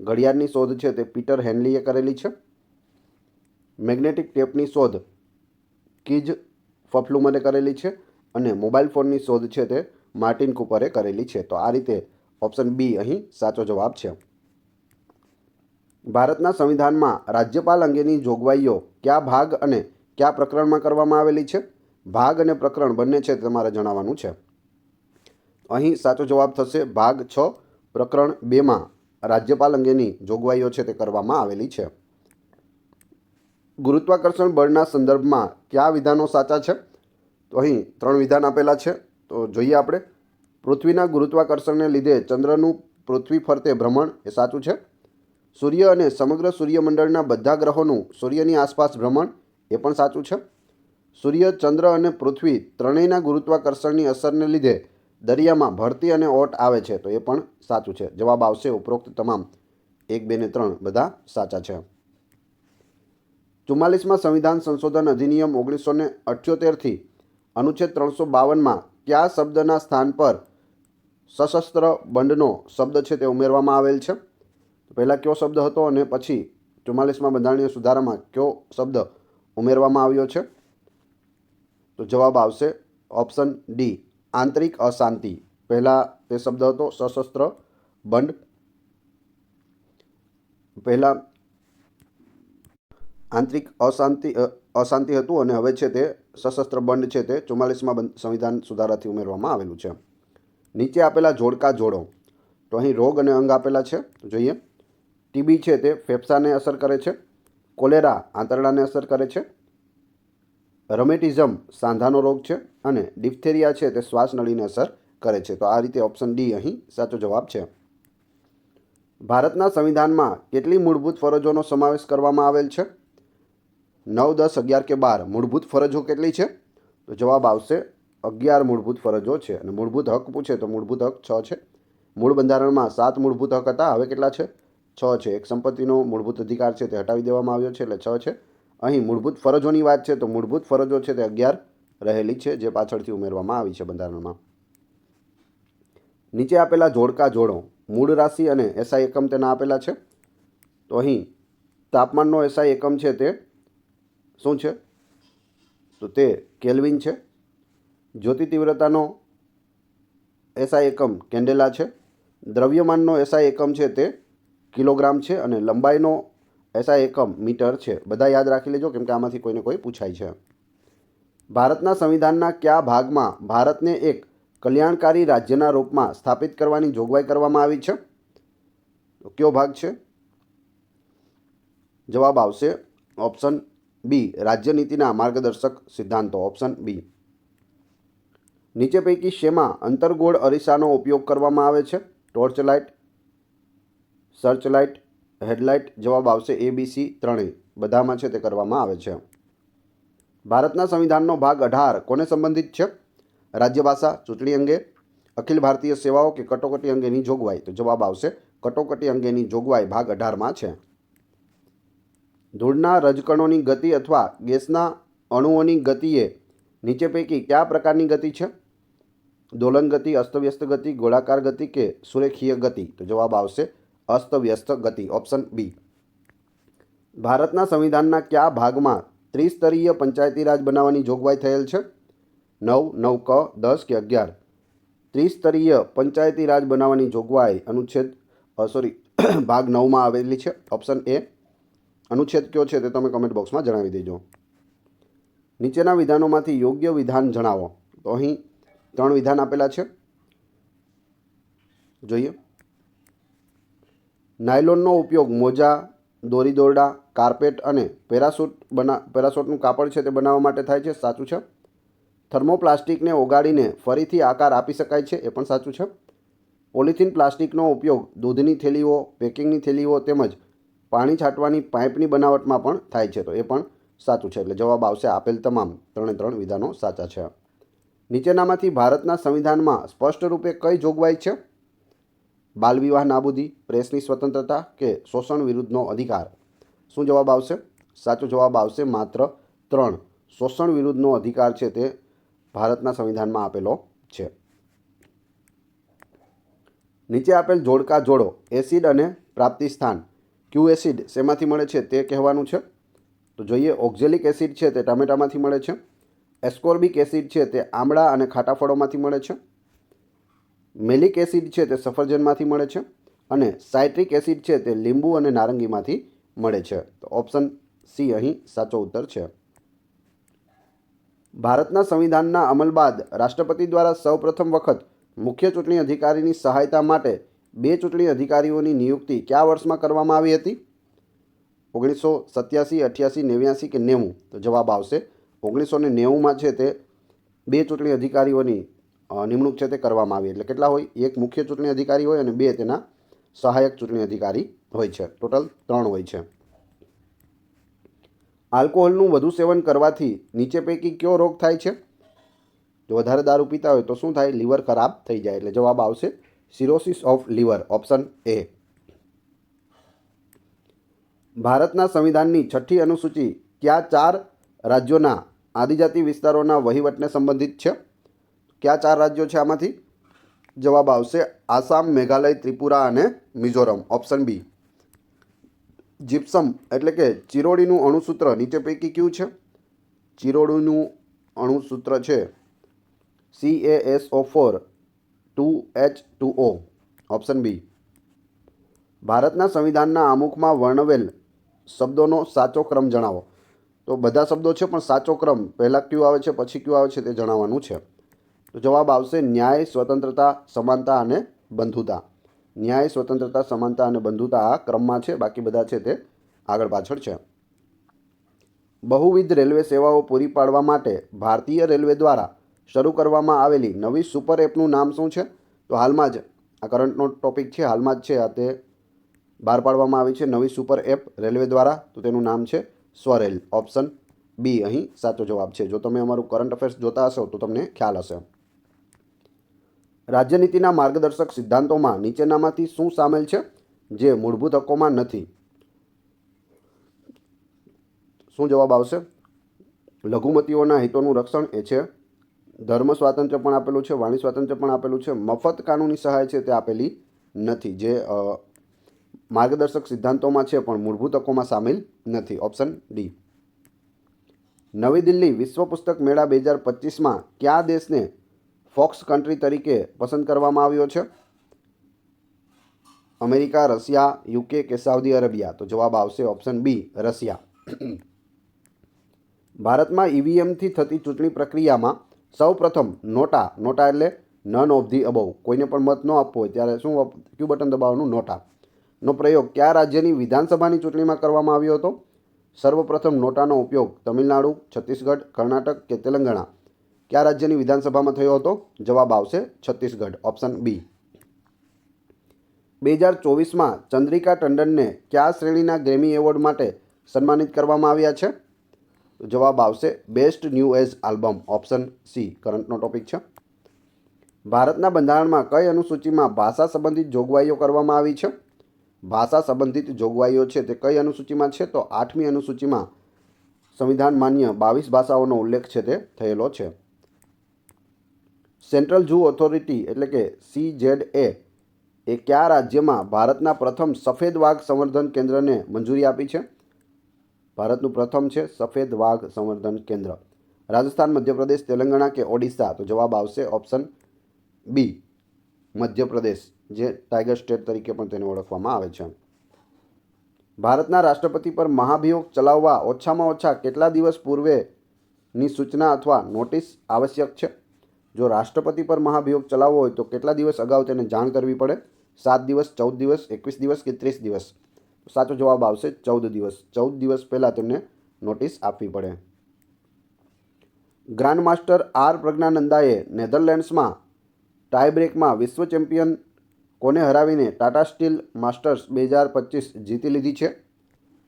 ઘડિયાળની શોધ છે તે પીટર હેનલીએ કરેલી છે. મેગ્નેટિક ટેપની શોધ કીજ ફફલુમને કરેલી છે. અને મોબાઈલ ફોનની શોધ છે તે માર્ટિન કૂપરે કરેલી છે. તો આ રીતે ઓપ્શન બી અહીં સાચો જવાબ છે. ભારતના સંવિધાનમાં રાજ્યપાલ અંગેની જોગવાઈઓ કયા ભાગ અને કયા પ્રકરણમાં કરવામાં આવેલી છે? ભાગ અને પ્રકરણ બંને છે તમારે જણાવવાનું છે. અહીં સાચો જવાબ થશે ભાગ 6 પ્રકરણ 2માં રાજ્યપાલ અંગેની જોગવાઈઓ છે તે કરવામાં આવેલી છે. ગુરુત્વાકર્ષણ બળના સંદર્ભમાં કયા વિધાનો સાચા છે? તો અહીં 3 વિધાન આપેલા છે. તો જોઈએ આપણે. પૃથ્વીના ગુરુત્વાકર્ષણને લીધે ચંદ્રનું પૃથ્વી ફરતે ભ્રમણ એ સાચું છે. સૂર્ય અને સમગ્ર સૂર્યમંડળના બધા ગ્રહોનું સૂર્યની આસપાસ ભ્રમણ એ પણ સાચું છે. સૂર્ય, ચંદ્ર અને પૃથ્વી ત્રણેયના ગુરુત્વાકર્ષણની અસરને લીધે દરિયામાં ભરતી અને ઓટ આવે છે. તો એ પણ સાચું છે. જવાબ આવશે ઉપરોક્ત તમામ 1, 2 ને 3 બધા સાચા છે. 44માં સંવિધાન સંશોધન અધિનિયમ 1978થી અનુચ્છેદ 352માં કયા શબ્દના સ્થાન પર સશસ્ત્ર બંધનો શબ્દ છે તે ઉમેરવામાં આવેલ છે? પહેલાં કયો શબ્દ હતો અને પછી 44માં બંધારણીય સુધારામાં કયો શબ્દ ઉમેરવામાં આવ્યો છે? તો જવાબ આવશે ઓપ્શન ડી આંતરિક અશાંતિ. પહેલાં તે શબ્દ હતો સશસ્ત્ર બંધ. પહેલાં આંતરિક અશાંતિ હતું અને હવે છે તે સશસ્ત્ર બંધ છે તે 44માં સંવિધાન સુધારાથી ઉમેરવામાં આવેલું છે. નીચે આપેલા જોડકા જોડો. તો અહીં રોગ અને અંગ આપેલા છે. જોઈએ. ટીબી છે તે ફેફસાને અસર કરે છે. કોલેરા આંતરડાને અસર કરે છે. રમેટિઝમ સાંધાનો રોગ છે. અને ડિફ્થેરિયા છે તે શ્વાસનળીને અસર કરે છે. તો આ રીતે ઓપ્શન ડી અહીં સાચો જવાબ છે. ભારતના સંવિધાનમાં કેટલી મૂળભૂત ફરજોનો સમાવેશ કરવામાં આવેલ છે? 9, 10, 11 કે 12? મૂળભૂત ફરજો કેટલી છે? તો જવાબ આવશે 11 મૂળભૂત ફરજો છે. અને મૂળભૂત હક પૂછે તો મૂળભૂત હક 6 છે. મૂળ બંધારણમાં 7 મૂળભૂત હક હતા, હવે કેટલા છે? 6 છે. એક સંપત્તિનો મૂળભૂત અધિકાર છે તે હટાવી દેવામાં આવ્યો છે એટલે 6 છે. અહીં મૂળભૂત ફરજોની વાત છે તો મૂળભૂત ફરજો છે તે 11 રહેલી છે જે પાછળથી ઉમેરવામાં આવી છે બંધારણમાં. નીચે આપેલા જોડકા જોડો. મૂળ રાશિ અને એસઆઈ એકમ તેના આપેલા છે. તો અહીં તાપમાનનો એસઆઈ એકમ છે તે શું છે? તો તે કેલ્વિન છે. જ્યોતિ તીવ્રતાનો એસઆઈ એકમ કેન્ડેલા છે. દ્રવ્યમાનનો એસઆઈ એકમ છે તે કિલોગ્રામ છે. અને લંબાઈનો એસઆઈ એકમ મીટર છે. બધા યાદ રાખી લેજો કેમ કે આમાંથી કોઈને કોઈ પૂછાય છે. ભારતના સંવિધાનના કયા ભાગમાં ભારતને એક કલ્યાણકારી રાજ્યના રૂપમાં સ્થાપિત કરવાની જોગવાઈ કરવામાં આવી છે? તો કયો ભાગ છે? જવાબ આવશે ઓપ્શન બી રાજ્યનીતિના માર્ગદર્શક સિદ્ધાંતો. Option B. નીચે પૈકી શેમાં અંતર્ગોળ અરીસાનો ઉપયોગ કરવામાં આવે છે? Torch light, search light, headlight? જવાબ આવશે ABC ત્રણેય. બધામાં છે તે કરવામાં આવે છે. ભારતના સંવિધાનનો ભાગ 18 કોને સંબંધિત છે? રાજ્યભાષા, ચૂંટણી અંગે, અખિલ ભારતીય સેવાઓ કે કટોકટી અંગેની જોગવાઈ? તો જવાબ આવશે કટોકટી અંગેની જોગવાઈ ભાગ 18માં છે. ધૂળના રજકણોની ગતિ અથવા ગેસના અણુઓની ગતિએ નીચે પૈકી કયા પ્રકારની ગતિ છે? દોલન ગતિ, અસ્તવ્યસ્ત ગતિ, ગોળાકાર ગતિ કે સુરેખીય ગતિ? તો જવાબ આવશે અસ્તવ્યસ્ત ગતિ, ઓપ્શન બી. ભારતના સંવિધાનના કયા ભાગમાં ત્રિસ્તરીય પંચાયતી રાજ બનાવવાની જોગવાઈ થયેલ છે? 9, 9 ક, 10 કે 11? ત્રિસ્તરીય પંચાયતી રાજ બનાવવાની જોગવાઈ ભાગ 9માં આવેલી છે, ઓપ્શન એ. અનુચ્છેદ કયો છે તે તમે કમેન્ટ બોક્સમાં જણાવી દેજો. નીચેના વિધાનોમાંથી યોગ્ય વિધાન જણાવો. તો અહીં 3 વિધાન આપેલા છે, જોઈએ. નાયલોનનો ઉપયોગ મોજા, દોરી દોરડા, કાર્પેટ અને પેરાશૂટનું કાપડ છે તે બનાવવા માટે થાય છે, સાચું છે. થર્મોપ્લાસ્ટિકને ઓગાળીને ફરીથી આકાર આપી શકાય છે, એ પણ સાચું છે. પોલિથીન પ્લાસ્ટિકનો ઉપયોગ દૂધની થેલીઓ, પેકિંગની થેલીઓ તેમજ પાણી છાંટવાની પાઇપની બનાવટમાં પણ થાય છે, તો એ પણ સાચું છે. એટલે જવાબ આવશે આપેલ તમામ 3 વિધાનો સાચા છે. નીચેનામાંથી ભારતના સંવિધાનમાં સ્પષ્ટ રૂપે કઈ જોગવાઈ છે? બાલવિવાહ નાબૂદી, પ્રેસની સ્વતંત્રતા કે શોષણ વિરુદ્ધનો અધિકાર? શું જવાબ આવશે? સાચો જવાબ આવશે માત્ર 3. શોષણ વિરુદ્ધનો અધિકાર છે તે ભારતના સંવિધાનમાં આપેલો છે. નીચે આપેલ જોડકા જોડો. એસિડ અને પ્રાપ્તિ સ્થાન. ક્યુ એસિડ શેમાંથી મળે છે તે કહેવાનું છે. તો જોઈએ, ઓક્ઝેલિક એસિડ છે તે ટામેટામાંથી મળે છે. એસ્કોર્બિક એસિડ છે તે આમળા અને ખાટા ફળોમાંથી મળે છે. મેલિક એસિડ છે તે સફરજનમાંથી મળે છે. અને સાઇટ્રિક એસિડ છે તે લીંબુ અને નારંગીમાંથી મળે છે. તો ઓપ્શન સી અહીં સાચો ઉત્તર છે. ભારતના સંવિધાનના અમલ બાદ રાષ્ટ્રપતિ દ્વારા સૌપ્રથમ વખત મુખ્ય ચૂંટણી અધિકારીની સહાયતા માટે 2 ચૂંટણી અધિકારીઓની નિયુક્તિ કયા વર્ષમાં કરવામાં આવી હતી? 1987, 88, 89 કે 90? તો જવાબ આવશે 1990માં છે તે 2 ચૂંટણી અધિકારીઓની નિમણૂક છે તે કરવામાં આવી. એટલે કેટલા હોય? 1 મુખ્ય ચૂંટણી અધિકારી હોય અને 2 તેના સહાયક ચૂંટણી અધિકારી હોય છે. ટોટલ 3 હોય છે. આલ્કોહોલનું વધુ સેવન કરવાથી નીચે પૈકી કયો રોગ થાય છે? જો વધારે દારૂ પીતા હોય તો શું થાય? લીવર ખરાબ થઈ જાય. એટલે જવાબ આવશે cirrhosis of liver, option A. ભારતના સંવિધાનની 6ઠ્ઠી અનુસૂચિ કયા 4 રાજ્યોના આદિજાતિ વિસ્તારોના વહીવટને સંબંધિત છે? કયા 4 રાજ્યો છે આમાંથી? જવાબ આવશે આસામ, મેઘાલય, ત્રિપુરા અને મિઝોરમ, ઓપ્શન બી. જીપ્સમ એટલે કે ચિરોડીનું અણુસૂત્ર નીચે પૈકી કયું છે? ચિરોડીનું અણુસૂત્ર છે CaSO4 2H2O, ઓપ્શન બી. ભારતના સંવિધાનના આમુખમાં વર્ણવેલ શબ્દોનો સાચો ક્રમ જણાવો. તો બધા શબ્દો છે પણ સાચો ક્રમ પહેલાં કયું આવે છે પછી કયું આવે છે તે જણાવવાનું છે. તો જવાબ આવશે ન્યાય, સ્વતંત્રતા, સમાનતા અને બંધુતા. ન્યાય, સ્વતંત્રતા, સમાનતા અને બંધુતા આ ક્રમમાં છે, બાકી બધા છે તે આગળ પાછળ છે. બહુવિધ રેલવે સેવાઓ પૂરી પાડવા માટે ભારતીય રેલવે દ્વારા શરૂ કરવામાં આવેલી નવી સુપર એપનું નામ શું છે? તો હાલમાં જ આ કરંટનો ટોપિક છે, હાલમાં જ છે આ તે બહાર પાડવામાં આવી છે નવી સુપર એપ રેલવે દ્વારા. તો તેનું નામ છે સ્વરેલ, ઓપ્શન બી અહીં સાચો જવાબ છે. જો તમે અમારું કરંટ અફેર્સ જોતા હશો તો તમને ખ્યાલ હશે. રાજ્યનીતિના માર્ગદર્શક સિદ્ધાંતોમાં નીચેનામાંથી શું સામેલ છે જે મૂળભૂત હકોમાં નથી? શું જવાબ આવશે? લઘુમતીઓના હિતોનું રક્ષણ એ છે. ધર્મ સ્વાતંત્ર્ય પણ આપેલું છે, વાણી સ્વાતંત્ર્ય પણ આપેલું છે. મફત કાનૂની સહાય છે તે આપેલી નથી, જે માર્ગદર્શક સિદ્ધાંતોમાં છે પણ મૂળભૂત હકોમાં સામેલ નથી, ઓપ્શન ડી. નવી દિલ્હી વિશ્વ પુસ્તક મેળા 2025માં કયા દેશને ફોક્સ કન્ટ્રી તરીકે પસંદ કરવામાં આવ્યો છે? અમેરિકા, રશિયા, યુકે કે સાઉદી અરેબિયા? તો જવાબ આવશે ઓપ્શન બી, રશિયા. ભારતમાં ઈવીએમથી થતી ચૂંટણી પ્રક્રિયામાં સૌપ્રથમ નોટા એટલે નન ઓફ ધી અબવ, કોઈને પણ મત ન આપવો હોય ત્યારે શું ક્યુ બટન દબાવવાનું? નોટાનો પ્રયોગ કયા રાજ્યની વિધાનસભાની ચૂંટણીમાં કરવામાં આવ્યો હતો? સર્વપ્રથમ નોટાનો ઉપયોગ તમિલનાડુ, છત્તીસગઢ, કર્ણાટક કે તેલંગાણા? કયા રાજ્યની વિધાનસભામાં થયો હતો? જવાબ આવશે છત્તીસગઢ, ઓપ્શન બી. 2024માં ચંદ્રિકા ટંડનને કયા શ્રેણીના ગ્રેમી એવોર્ડ માટે સન્માનિત કરવામાં આવ્યા છે? જવાબ આવશે best new age album, option C કરંટનો ટોપિક છે. ભારતના બંધારણમાં કઈ અનુસૂચિમાં ભાષા સંબંધિત જોગવાઈઓ કરવામાં આવી છે? ભાષા સંબંધિત જોગવાઈઓ છે તે કઈ અનુસૂચિમાં છે? તો 8મી અનુસૂચિમાં સંવિધાન માન્ય 22 ભાષાઓનો ઉલ્લેખ છે તે થયેલો છે. સેન્ટ્રલ ઝૂ ઓથોરિટી એટલે કે CZA એ કયા રાજ્યમાં ભારતના પ્રથમ સફેદ વાઘ સંવર્ધન કેન્દ્રને મંજૂરી આપી છે? ભારતનું પ્રથમ છે સફેદ વાઘ સંવર્ધન કેન્દ્ર. રાજસ્થાન, મધ્યપ્રદેશ, તેલંગાણા કે ઓડિશા? તો જવાબ આવશે ઓપ્શન બી, મધ્યપ્રદેશ, જે ટાઈગર સ્ટેટ તરીકે પણ તેને ઓળખવામાં આવે છે. ભારતના રાષ્ટ્રપતિ પર મહાભિયોગ ચલાવવા ઓછામાં ઓછા કેટલા દિવસ પૂર્વેની સૂચના અથવા નોટિસ આવશ્યક છે? જો રાષ્ટ્રપતિ પર મહાભિયોગ ચલાવવો હોય તો કેટલા દિવસ અગાઉ તેને જાણ કરવી પડે? 7 દિવસ, 14 દિવસ, 21 દિવસ કે 30 દિવસ? સાચો જવાબ આવશે 14 દિવસ. 14 દિવસ પહેલાં તેમને નોટિસ આપવી પડે. ગ્રાન્ડ માસ્ટર આર પ્રજ્ઞાનંદાએ નેધરલેન્ડ્સમાં ટાઈબ્રેકમાં વિશ્વ ચેમ્પિયન કોને હરાવીને ટાટા સ્ટીલ માસ્ટર્સ 2025 જીતી લીધી છે?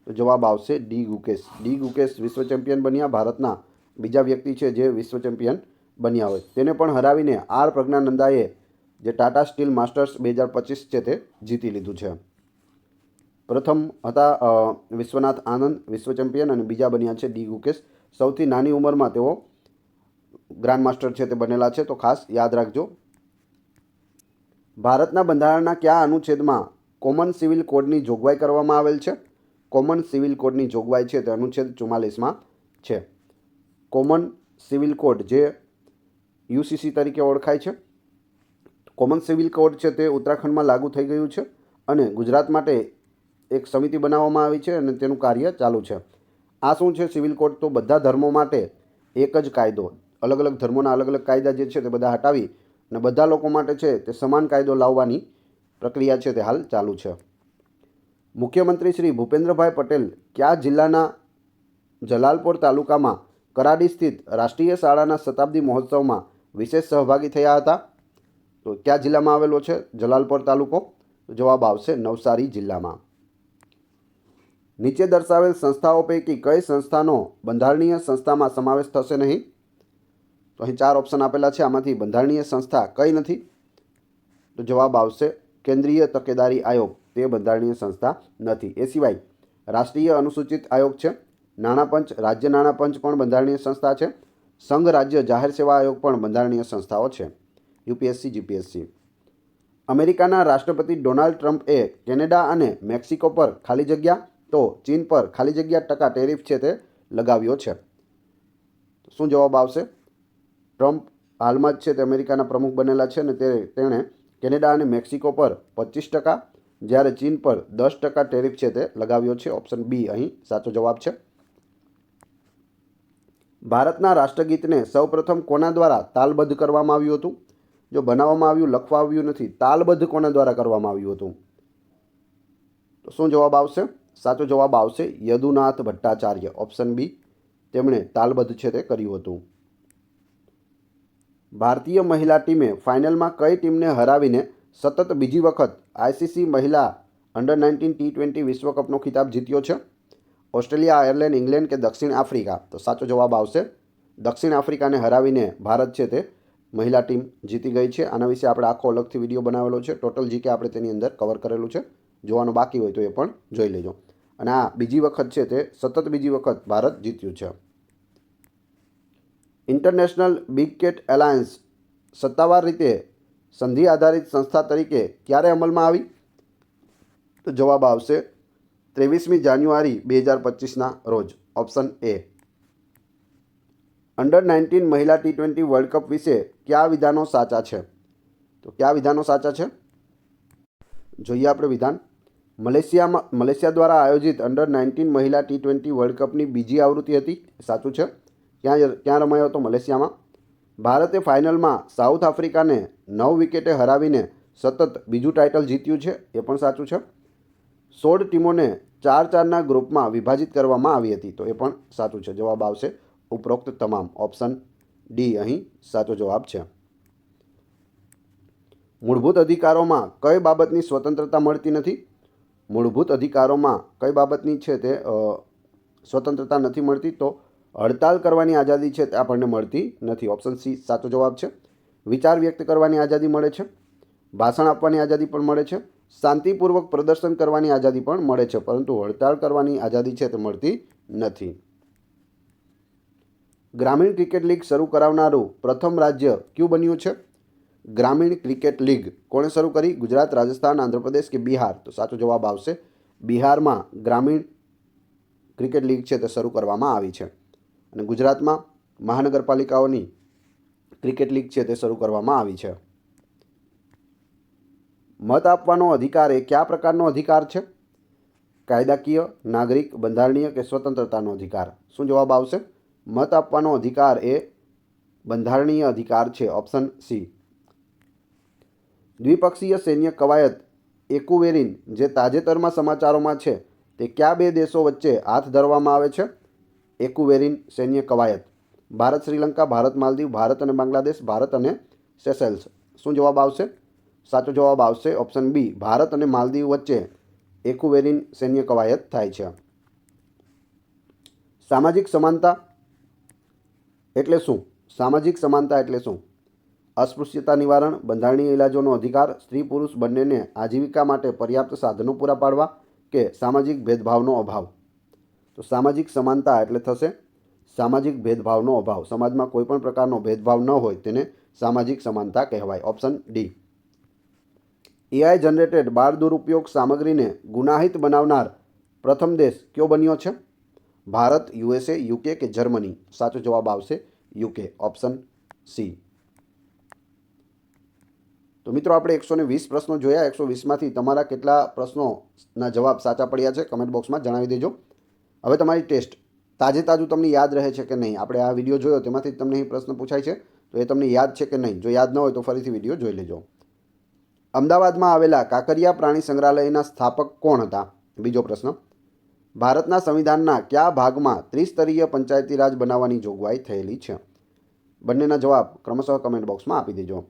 તો જવાબ આવશે ડી ગુકેશ. ડી ગુકેશ વિશ્વ ચેમ્પિયન બન્યા. ભારતના બીજા વ્યક્તિ છે જે વિશ્વ ચેમ્પિયન બન્યા હોય. તેને પણ હરાવીને આર પ્રજ્ઞાનંદાએ જે ટાટા સ્ટીલ માસ્ટર્સ 2025 છે તે જીતી લીધું છે. પ્રથમ હતા વિશ્વનાથ આનંદ વિશ્વ ચેમ્પિયન અને બીજા બન્યા છે ડી ગુકેશ. સૌથી નાની ઉંમરમાં તેઓ ગ્રાન્ડ માસ્ટર છે તે બનેલા છે, તો ખાસ યાદ રાખજો. ભારતના બંધારણના કયા અનુચ્છેદમાં કોમન સિવિલ કોડની જોગવાઈ કરવામાં આવેલ છે? કોમન સિવિલ કોડની જોગવાઈ છે તે અનુચ્છેદ 44માં છે. કોમન સિવિલ કોડ જે UCC તરીકે ઓળખાય છે. કોમન સિવિલ કોડ છે તે ઉત્તરાખંડમાં લાગુ થઈ ગયું છે અને ગુજરાત માટે એક સમિતિ બનાવવામાં આવી છે અને તેનું કાર્ય ચાલુ છે. આ શું છે સિવિલ કોડ? તો બધા ધર્મો માટે એક જ કાયદો, અલગ અલગ ધર્મોના અલગ અલગ કાયદા જે છે તે બધા હટાવી અને બધા લોકો માટે છે તે સમાન કાયદો લાવવાની પ્રક્રિયા છે તે હાલ ચાલુ છે. મુખ્યમંત્રી શ્રી ભૂપેન્દ્રભાઈ પટેલ કયા જિલ્લાના જલાલપોર તાલુકામાં કરાડી સ્થિત રાષ્ટ્રીય શાળાના શતાબ્દી મહોત્સવમાં વિશેષ સહભાગી થયા હતા? તો કયા જિલ્લામાં આવેલો છે જલાલપોર તાલુકો? જવાબ આવશે નવસારી જિલ્લામાં. નીચે દર્શાવેલ સંસ્થાઓ પૈકી કઈ સંસ્થાનો બંધારણીય સંસ્થામાં સમાવેશ થશે નહીં? તો અહીં 4 ઓપ્શન આપેલા છે. આમાંથી બંધારણીય સંસ્થા કઈ નથી? તો જવાબ આવશે કેન્દ્રીય તકેદારી આયોગ, તે બંધારણીય સંસ્થા નથી. એ સિવાય રાષ્ટ્રીય અનુસૂચિત આયોગ છે, નાણાપંચ, રાજ્ય નાણાપંચ પણ બંધારણીય સંસ્થા છે, સંઘ રાજ્ય જાહેર સેવા આયોગ પણ બંધારણીય સંસ્થાઓ છે, UPSC, GPSC. અમેરિકાના રાષ્ટ્રપતિ ડોનાલ્ડ ટ્રમ્પે કેનેડા અને મેક્સિકો પર ખાલી જગ્યા તો ચીન પર ખાલી જગ્યા ટકા ટેરિફ છે તે લગાવ્યો છે. શું જવાબ આવશે? ટ્રમ્પ હાલમાં જ છે તે અમેરિકાના પ્રમુખ બનેલા છે અને તેણે કેનેડા અને મેક્સિકો પર 25%, જ્યારે ચીન પર 10% ટેરિફ છે તે લગાવ્યો છે. ઓપ્શન બી અહીં સાચો જવાબ છે. ભારતના રાષ્ટ્રગીતને સૌપ્રથમ કોના દ્વારા તાલબદ્ધ કરવામાં આવ્યું હતું? જો બનાવવામાં આવ્યું, લખવા આવ્યું નથી, તાલબદ્ધ કોના દ્વારા કરવામાં આવ્યું હતું? તો શું જવાબ આવશે? સાચો જવાબ આવશે યદુનાથ ભટ્ટાચાર્ય. ઓપ્શન બી, તેમણે તાલબદ્ધ છે તે કર્યું હતું. ભારતીય મહિલા ટીમે ફાઇનલમાં કઈ ટીમને હરાવીને સતત બીજી વખત ICC મહિલા અંડર-19 T20 વિશ્વકપનો ખિતાબ જીત્યો છે? ઓસ્ટ્રેલિયા, આયર્લેન્ડ, ઇંગ્લેન્ડ કે દક્ષિણ આફ્રિકા? તો સાચો જવાબ આવશે દક્ષિણ આફ્રિકાને હરાવીને ભારત છે તે મહિલા ટીમ જીતી ગઈ છે. આના વિશે આપણે આખો અલગથી વિડીયો બનાવેલો છે. ટોટલ જીકે આપણે તેની અંદર કવર કરેલું છે. જોવાનું બાકી હોય તો એ પણ જોઈ લેજો. અને આ બીજી વખત છે તે સતત બીજી વખત ભારત જીત્યું છે. ઇન્ટરનેશનલ બિગ કેટ એલાયન્સ સત્તાવાર રીતે સંધિ આધારિત સંસ્થા તરીકે ક્યારે અમલમાં આવી? તો જવાબ આવશે 23મી જાન્યુઆરી 2025ના રોજ. Option A. અંડર-19 મહિલા T20 વર્લ્ડ કપ વિશે કયા વિધાનો સાચા છે? તો કયા વિધાનો સાચા છે? જોઈએ આપણે વિધાન. મલેશિયા દ્વારા આયોજિત અંડર-19 મહિલા T20 વર્લ્ડ કપની બીજી આવૃત્તિ હતી. સાચું છે. ક્યાં રમાયો હતો? મલેશિયામાં. ભારતે ફાઇનલમાં સાઉથ આફ્રિકાને 9 વિકેટે હરાવીને સતત બીજું ટાઇટલ જીત્યું છે. એ પણ સાચું છે. 16 ટીમોને 4-4ના ગ્રુપમાં વિભાજિત કરવામાં આવી હતી. તો એ પણ સાચું છે. જવાબ આવશે ઉપરોક્ત તમામ. ઓપ્શન ડી અહીં સાચો જવાબ છે. મૂળભૂત અધિકારોમાં કઈ બાબતની સ્વતંત્રતા મળતી નથી? મૂળભૂત અધિકારોમાં કઈ બાબતની છે તે સ્વતંત્રતા નથી મળતી? તો હડતાલ કરવાની આઝાદી છે તે આપણને મળતી નથી. ઓપ્શન સી સાચો જવાબ છે. વિચાર વ્યક્ત કરવાની આઝાદી મળે છે, ભાષણ આપવાની આઝાદી પણ મળે છે, શાંતિપૂર્વક પ્રદર્શન કરવાની આઝાદી પણ મળે છે, પરંતુ હડતાળ કરવાની આઝાદી છે તે મળતી નથી. ગ્રામીણ ક્રિકેટ લીગ શરૂ કરાવનારું પ્રથમ રાજ્ય કયું બન્યું છે? ગ્રામીણ ક્રિકેટ લીગ કોણે શરૂ કરી? ગુજરાત, રાજસ્થાન, આંધ્રપ્રદેશ કે બિહાર? તો સાચો જવાબ આવશે બિહારમાં ગ્રામીણ ક્રિકેટ લીગ છે તે શરૂ કરવામાં આવી છે. અને ગુજરાતમાં મહાનગરપાલિકાઓની ક્રિકેટ લીગ છે તે શરૂ કરવામાં આવી છે. મત આપવાનો અધિકાર એ કયા પ્રકારનો અધિકાર છે? કાયદાકીય, નાગરિક, બંધારણીય કે સ્વતંત્રતાનો અધિકાર? શું જવાબ આવશે? મત આપવાનો અધિકાર એ બંધારણીય અધિકાર છે. Option C. દ્વિપક્ષીય સૈન્ય કવાયત એકુવેરિન જે તાજેતરમાં સમાચારોમાં છે તે કયા બે દેશો વચ્ચે હાથ ધરવામાં આવે છે? એકુવેરિન સૈન્ય કવાયત. ભારત શ્રીલંકા, ભારત માલદીવ, ભારત અને બાંગ્લાદેશ, ભારત અને સેશેલ્સ? શું જવાબ આવશે? સાચો જવાબ આવશે ઓપ્શન બી. ભારત અને માલદીવ વચ્ચે એકુવેરિન સૈન્ય કવાયત થાય છે. સામાજિક સમાનતા એટલે શું? સામાજિક સમાનતા એટલે શું? અસ્પૃશ્યતા નિવારણ, બંધારણીય ઇલાજોનો અધિકાર, સ્ત્રી પુરુષ બંનેને આજીવિકા માટે પર્યાપ્ત સાધનો પૂરા પાડવા કે સામાજિક ભેદભાવનો અભાવ? તો સામાજિક સમાનતા એટલે થશે સામાજિક ભેદભાવનો અભાવ. સમાજમાં કોઈ પણ પ્રકારનો ભેદભાવ ન હોય તેને સામાજિક સમાનતા કહેવાય. Option D. એઆઈ જનરેટેડ બાળ દુરુપયોગ સામગ્રીને ગુનાહિત બનાવનાર પ્રથમ દેશ કયો બન્યો છે? ભારત, યુએસએ, યુકે કે જર્મની? સાચો જવાબ આવશે યુકે. Option C. તો મિત્રો આપણે 120 પ્રશ્નો જોયા. 120માંથી તમારા કેટલા પ્રશ્નોના જવાબ સાચા પડ્યા છે કમેન્ટ બોક્સમાં જણાવી દેજો. હવે તમારી ટેસ્ટ તાજું તમને યાદ રહે છે કે નહીં? આપણે આ વિડીયો જોયો તેમાંથી તમને અહીં પ્રશ્ન પૂછાય છે તો એ તમને યાદ છે કે નહીં? જો યાદ ન હોય તો ફરીથી વિડીયો જોઈ લેજો. અમદાવાદમાં આવેલા કાંકરિયા પ્રાણી સંગ્રહાલયના સ્થાપક કોણ હતા? બીજો પ્રશ્ન. ભારતના સંવિધાનના કયા ભાગમાં ત્રિસ્તરીય પંચાયતી રાજ બનાવવાની જોગવાઈ થયેલી છે? બંનેના જવાબ ક્રમશઃ કમેન્ટ બોક્સમાં આપી દેજો.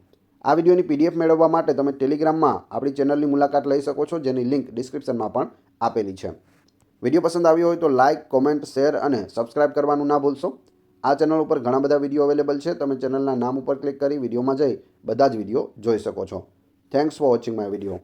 આ વિડીયોની પીડીએફ મેળવવા માટે તમે ટેલિગ્રામમાં આપણી ચેનલની મુલાકાત લઈ શકો છો, જેની લિંક ડિસ્ક્રિપ્શનમાં પણ આપેલી છે. વિડીયો પસંદ આવ્યો હોય તો લાઇક, કોમેન્ટ, શેર અને સબસ્ક્રાઇબ કરવાનું ના ભૂલશો. આ ચેનલ ઉપર ઘણા બધા વિડીયો અવેલેબલ છે. તમે ચેનલના નામ ઉપર ક્લિક કરી વિડીયોમાં જઈ બધા જ વિડીયો જોઈ શકો છો. Thanks for watching my video.